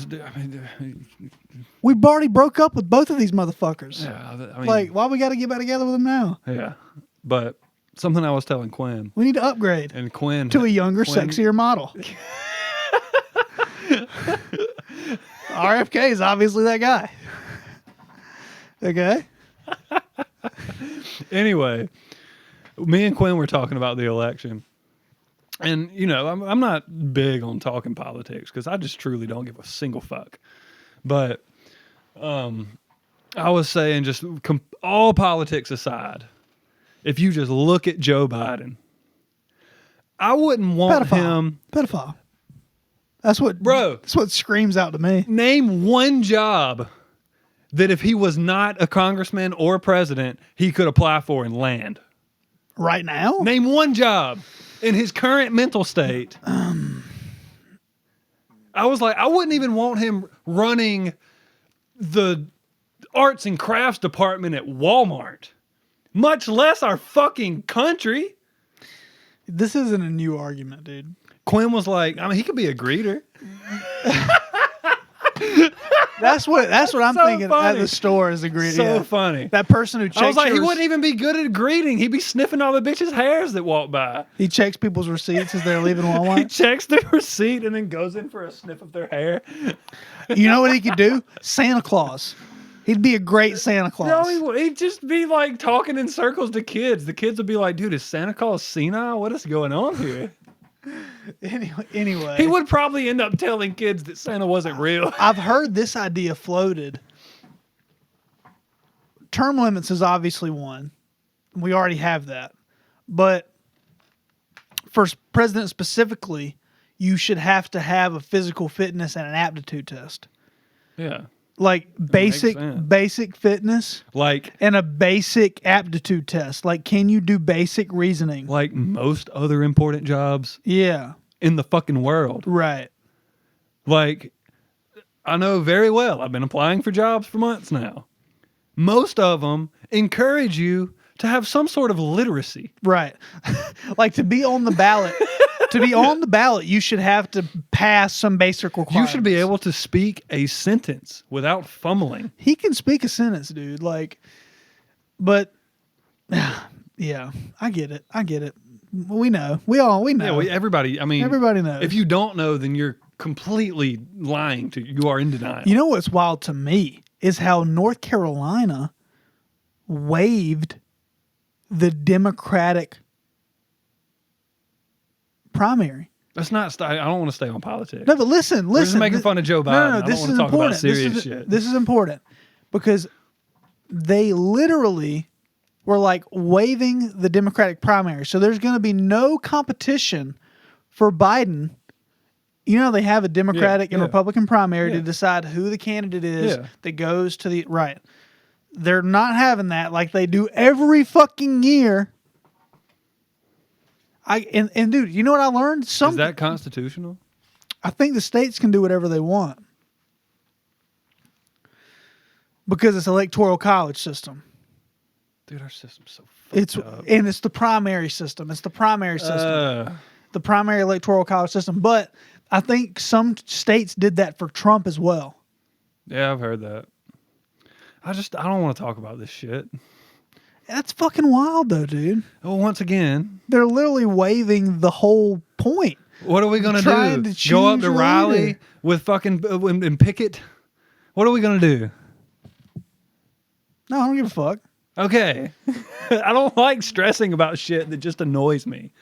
Speaker 1: we've already broke up with both of these motherfuckers.
Speaker 2: Yeah, I mean,
Speaker 1: like, why we got to get back together with them now?
Speaker 2: Yeah, but something I was telling Quinn.
Speaker 1: We need to upgrade
Speaker 2: And Quinn
Speaker 1: to a younger, sexier model. RFK is obviously that guy. Okay.
Speaker 2: Anyway, me and Quinn were talking about the election, and you know, I'm not big on talking politics because I just truly don't give a single fuck. But I was saying, just all politics aside, if you just look at Joe Biden, I wouldn't want him.
Speaker 1: Pedophile. That's what,
Speaker 2: Bro.
Speaker 1: That's what screams out to me.
Speaker 2: Name one job that if he was not a congressman or a president, he could apply for and land.
Speaker 1: Right now?
Speaker 2: Name one job in his current mental state. I was like, I wouldn't even want him running the arts and crafts department at Walmart, much less our fucking country.
Speaker 1: This isn't a new argument, dude.
Speaker 2: Quinn was like, I mean, he could be a greeter.
Speaker 1: That's what I'm
Speaker 2: So
Speaker 1: thinking
Speaker 2: funny.
Speaker 1: at the store is a greeter.
Speaker 2: So funny.
Speaker 1: That person who checks
Speaker 2: I was like, he
Speaker 1: your-
Speaker 2: wouldn't even be good at greeting. He'd be sniffing all the bitches' hairs that walk by.
Speaker 1: he checks people's receipts as they're leaving
Speaker 2: He
Speaker 1: Walmart.
Speaker 2: checks their receipt and then goes in for a sniff of their hair.
Speaker 1: You know what he could do? Santa Claus. He'd be a great Santa Claus.
Speaker 2: No, he'd just be like talking in circles to kids. The kids would be like, dude, is Santa Claus senile? What is going on here?
Speaker 1: Anyway,
Speaker 2: He would probably end up telling kids that Santa wasn't real.
Speaker 1: I've heard this idea floated. Term limits is obviously one. We already have that. But for president specifically, you should have to have a physical fitness and an aptitude test.
Speaker 2: Yeah.
Speaker 1: Like
Speaker 2: makes sense.
Speaker 1: basic fitness
Speaker 2: Like
Speaker 1: and a basic aptitude test. Like, can you do basic reasoning?
Speaker 2: most other important jobs
Speaker 1: Yeah,
Speaker 2: in the fucking world.
Speaker 1: right.
Speaker 2: Like, I know very well. I've been applying for jobs for months now. Most of them encourage you to have some sort of literacy.
Speaker 1: Right. Like to be on the ballot. To be on the ballot, you should have to pass some basic
Speaker 2: You
Speaker 1: requirements.
Speaker 2: should be able to speak a sentence without fumbling.
Speaker 1: He can speak a sentence, dude. Like, but yeah, I get it. We know. We know.
Speaker 2: Yeah, everybody. I mean,
Speaker 1: Everybody knows.
Speaker 2: If you don't know, then you're completely lying to. You are in denial.
Speaker 1: You know what's wild to me is how North Carolina waived the Democratic primary.
Speaker 2: That's not. I don't want to stay on politics.
Speaker 1: No, but listen.
Speaker 2: We're just making fun of Joe Biden.
Speaker 1: No,
Speaker 2: I don't
Speaker 1: this
Speaker 2: want
Speaker 1: is
Speaker 2: to talk
Speaker 1: important.
Speaker 2: about serious shit.
Speaker 1: This is important because they literally were like waiving the Democratic primary. So there's going to be no competition for Biden. You know, they have a Democratic and
Speaker 2: yeah.
Speaker 1: Republican primary
Speaker 2: Yeah.
Speaker 1: to decide who the candidate is
Speaker 2: Yeah.
Speaker 1: that goes to the right. They're not having that like they do every fucking year. And dude, you know what I learned?
Speaker 2: Is that constitutional?
Speaker 1: I think the states can do whatever they want because it's electoral college system.
Speaker 2: Dude, our system's so
Speaker 1: It's
Speaker 2: fucked up.
Speaker 1: and it's the primary system. It's the primary system, the primary electoral college system. But I think some states did that for Trump as well.
Speaker 2: Yeah, I've heard that. I don't want to talk about this shit.
Speaker 1: That's fucking wild, though, dude.
Speaker 2: Well, once again,
Speaker 1: They're literally waiving the whole point.
Speaker 2: what are we gonna
Speaker 1: Trying
Speaker 2: do?
Speaker 1: to
Speaker 2: Go up
Speaker 1: choose
Speaker 2: to
Speaker 1: your
Speaker 2: Raleigh
Speaker 1: leader.
Speaker 2: with fucking and Pickett? What are we gonna do?
Speaker 1: No, I don't give a fuck.
Speaker 2: Okay. I don't like stressing about shit that just annoys me.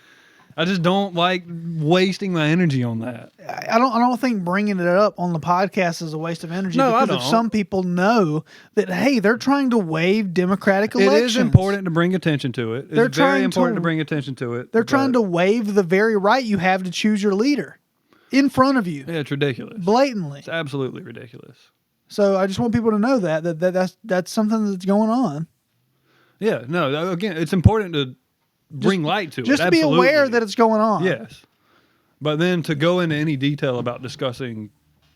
Speaker 2: I just don't like wasting my energy on that.
Speaker 1: I don't think bringing it up on the podcast is a waste of energy.
Speaker 2: No, I
Speaker 1: because if
Speaker 2: don't.
Speaker 1: some people know that, hey, they're trying to waive democratic elections.
Speaker 2: It is important to bring attention to it. It's
Speaker 1: They're trying
Speaker 2: very important
Speaker 1: to-
Speaker 2: to bring attention to it.
Speaker 1: They're trying
Speaker 2: but-
Speaker 1: to waive the very right you have to choose your leader in front of you,
Speaker 2: Yeah, it's ridiculous.
Speaker 1: blatantly.
Speaker 2: It's absolutely ridiculous.
Speaker 1: So I just want people to know that's something that's going on.
Speaker 2: Yeah, no, again, it's important to bring light to it.
Speaker 1: Just to be aware
Speaker 2: absolutely.
Speaker 1: that it's going on.
Speaker 2: Yes. But then to go into any detail about discussing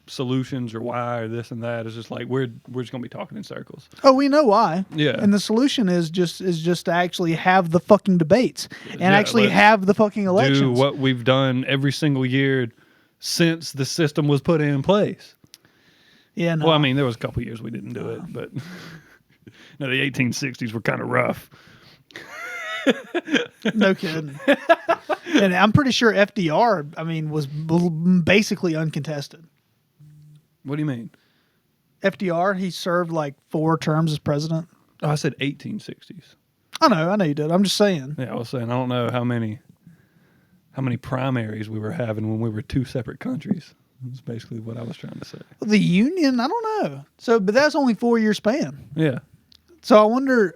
Speaker 2: solutions or why or this and that is just like we're just gonna be talking in circles.
Speaker 1: Oh, we know why.
Speaker 2: Yeah.
Speaker 1: And the solution is just to actually have the fucking debates and
Speaker 2: Yeah,
Speaker 1: actually
Speaker 2: let's
Speaker 1: have the fucking
Speaker 2: Do
Speaker 1: elections.
Speaker 2: what we've done every single year since the system was put in place.
Speaker 1: Yeah, no.
Speaker 2: Well, I mean, there was a couple years we didn't do it, but no, the 1860s were kind of rough.
Speaker 1: No kidding. And I'm pretty sure FDR, I mean, was basically uncontested.
Speaker 2: What do you mean?
Speaker 1: FDR, he served like 4 terms as president.
Speaker 2: Oh, I said 1860s.
Speaker 1: I know you did. I'm just saying.
Speaker 2: Yeah, I was saying I don't know how many primaries we were having when we were 2 separate countries. That's basically what I was trying to say.
Speaker 1: The Union, I don't know. So, but that's only 4-year span.
Speaker 2: Yeah.
Speaker 1: So I wonder.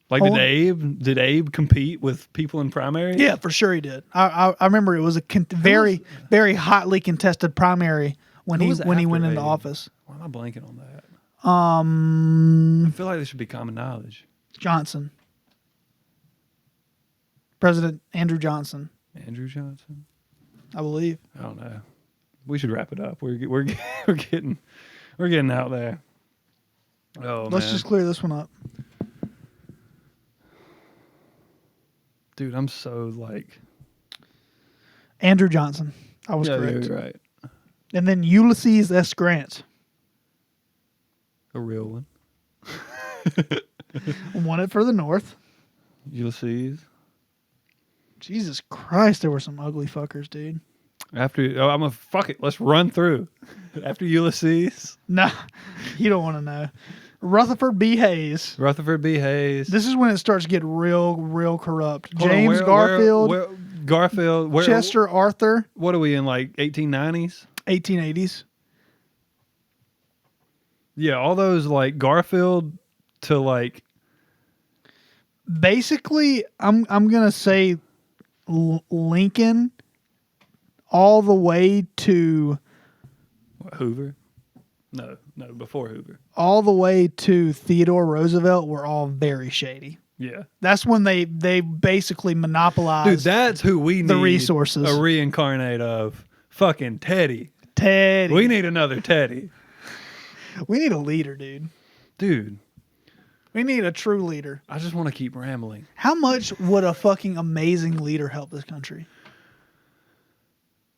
Speaker 2: Like, did Abe compete with people in primary?
Speaker 1: Yeah, for sure he did. I remember it was a very very hotly contested primary when he went into office.
Speaker 2: Why am I blanking on that?
Speaker 1: I
Speaker 2: feel like this should be common knowledge.
Speaker 1: Johnson, President Andrew Johnson.
Speaker 2: Andrew Johnson,
Speaker 1: I believe.
Speaker 2: I don't know. We should wrap it up. We're getting out there. Oh,
Speaker 1: Let's just clear this one up.
Speaker 2: Dude, I'm so like
Speaker 1: Andrew Johnson. I was correct.
Speaker 2: You're right.
Speaker 1: And then Ulysses S. Grant.
Speaker 2: A real one.
Speaker 1: Won it for the North.
Speaker 2: Ulysses.
Speaker 1: Jesus Christ, there were some ugly fuckers, dude.
Speaker 2: Fuck it. Let's run through. After Ulysses.
Speaker 1: Nah, you don't want to know. Rutherford B. Hayes.
Speaker 2: Rutherford B. Hayes.
Speaker 1: This is when it starts to get real corrupt.
Speaker 2: Hold on,
Speaker 1: James Garfield.
Speaker 2: Garfield.
Speaker 1: Chester Arthur.
Speaker 2: What are we in, like 1890s?
Speaker 1: 1880s.
Speaker 2: Yeah, all those like Garfield to like.
Speaker 1: Basically, I'm gonna say Lincoln, all the way to
Speaker 2: Hoover. No, before Hoover.
Speaker 1: All the way to Theodore Roosevelt were all very shady.
Speaker 2: Yeah.
Speaker 1: That's when they basically monopolized.
Speaker 2: Dude, that's who we need.
Speaker 1: The resources.
Speaker 2: A reincarnate of fucking Teddy.
Speaker 1: Teddy.
Speaker 2: We need another Teddy.
Speaker 1: We need a leader, dude.
Speaker 2: Dude.
Speaker 1: We need a true leader.
Speaker 2: I just want to keep rambling.
Speaker 1: How much would a fucking amazing leader help this country?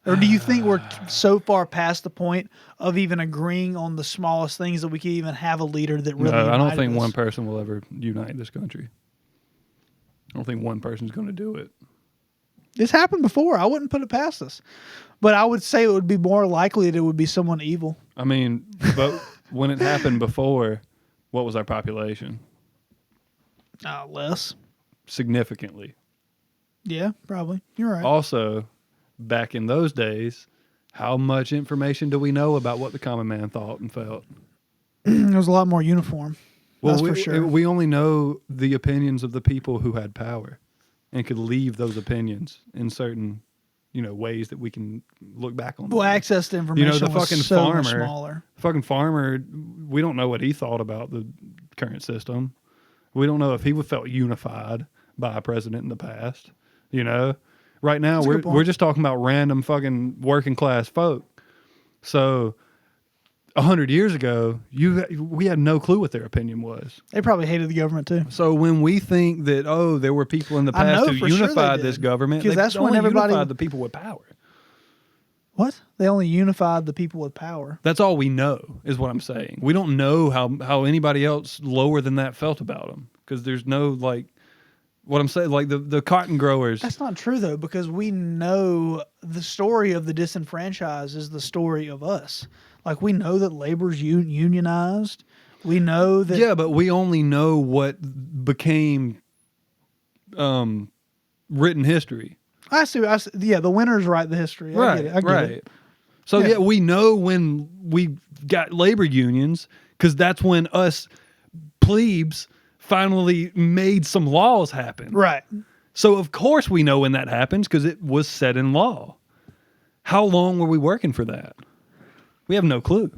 Speaker 1: Or do you think we're so far past the point of even agreeing on the smallest things that we could even have a leader that really
Speaker 2: No, I don't
Speaker 1: united
Speaker 2: think
Speaker 1: us?
Speaker 2: one person will ever unite this country. I don't think one person's going to do it.
Speaker 1: This happened before. I wouldn't put it past us. But I would say it would be more likely that it would be someone evil.
Speaker 2: I mean, but when it happened before, what was our population?
Speaker 1: Less.
Speaker 2: Significantly.
Speaker 1: Yeah, probably. You're right.
Speaker 2: Also, back in those days, how much information do we know about what the common man thought and felt?
Speaker 1: It was a lot more uniform.
Speaker 2: Well,
Speaker 1: That's for sure.
Speaker 2: We only know the opinions of the people who had power and could leave those opinions in certain, ways that we can look back on.
Speaker 1: Well, access to information
Speaker 2: the
Speaker 1: was
Speaker 2: fucking
Speaker 1: so
Speaker 2: farmer,
Speaker 1: much smaller.
Speaker 2: Fucking farmer, we don't know what he thought about the current system. We don't know if he felt unified by a president in the past. Right now we're just talking about random fucking working class folk. So 100 years ago, we had no clue what their opinion was.
Speaker 1: They probably hated the government too.
Speaker 2: So when we think that there were people in the past who unified this government,
Speaker 1: because that's when
Speaker 2: only
Speaker 1: everybody
Speaker 2: unified the people with power.
Speaker 1: What? They only unified the people with power.
Speaker 2: That's all we know, is what I'm saying. We don't know how anybody else lower than that felt about them, because there's no what I'm saying, like the cotton growers.
Speaker 1: That's not true though, because we know the story of the disenfranchised is the story of us. Like, we know that labor's unionized. We know that.
Speaker 2: Yeah, but we only know what became written history.
Speaker 1: I see. Yeah, the winners write the history. I get it.
Speaker 2: Right. So yeah, we know when we got labor unions, because that's when us plebes finally made some laws happen.
Speaker 1: Right.
Speaker 2: So of course we know when that happens, because it was set in law. How long were we working for that? We have no clue.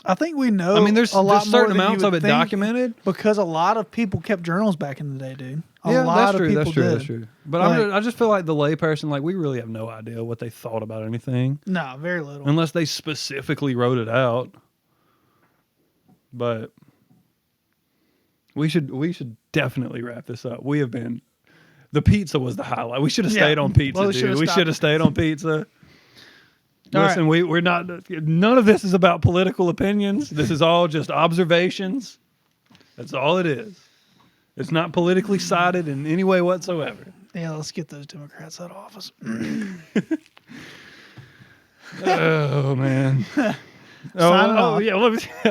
Speaker 1: I think we know.
Speaker 2: I mean, there's certain
Speaker 1: amounts
Speaker 2: of it documented,
Speaker 1: because a lot of people kept journals back in the day, dude.
Speaker 2: That's true. But I just feel like the layperson, we really have no idea what they thought about anything.
Speaker 1: No, very little.
Speaker 2: Unless they specifically wrote it out. But we should definitely wrap this up. We have been. The pizza was the highlight. We should have stayed on pizza, dude. We should have stayed on pizza. Listen, we're not. None of this is about political opinions. This is all just observations. That's all it is. It's not politically sided in any way whatsoever.
Speaker 1: Yeah, let's get those Democrats out of office.
Speaker 2: Oh man.
Speaker 1: Signing off.
Speaker 2: Yeah.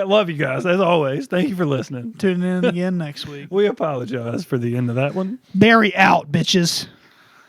Speaker 2: Love you guys as always. Thank you for listening.
Speaker 1: Tune in again next week.
Speaker 2: We apologize for the end of that one.
Speaker 1: Barry out, bitches.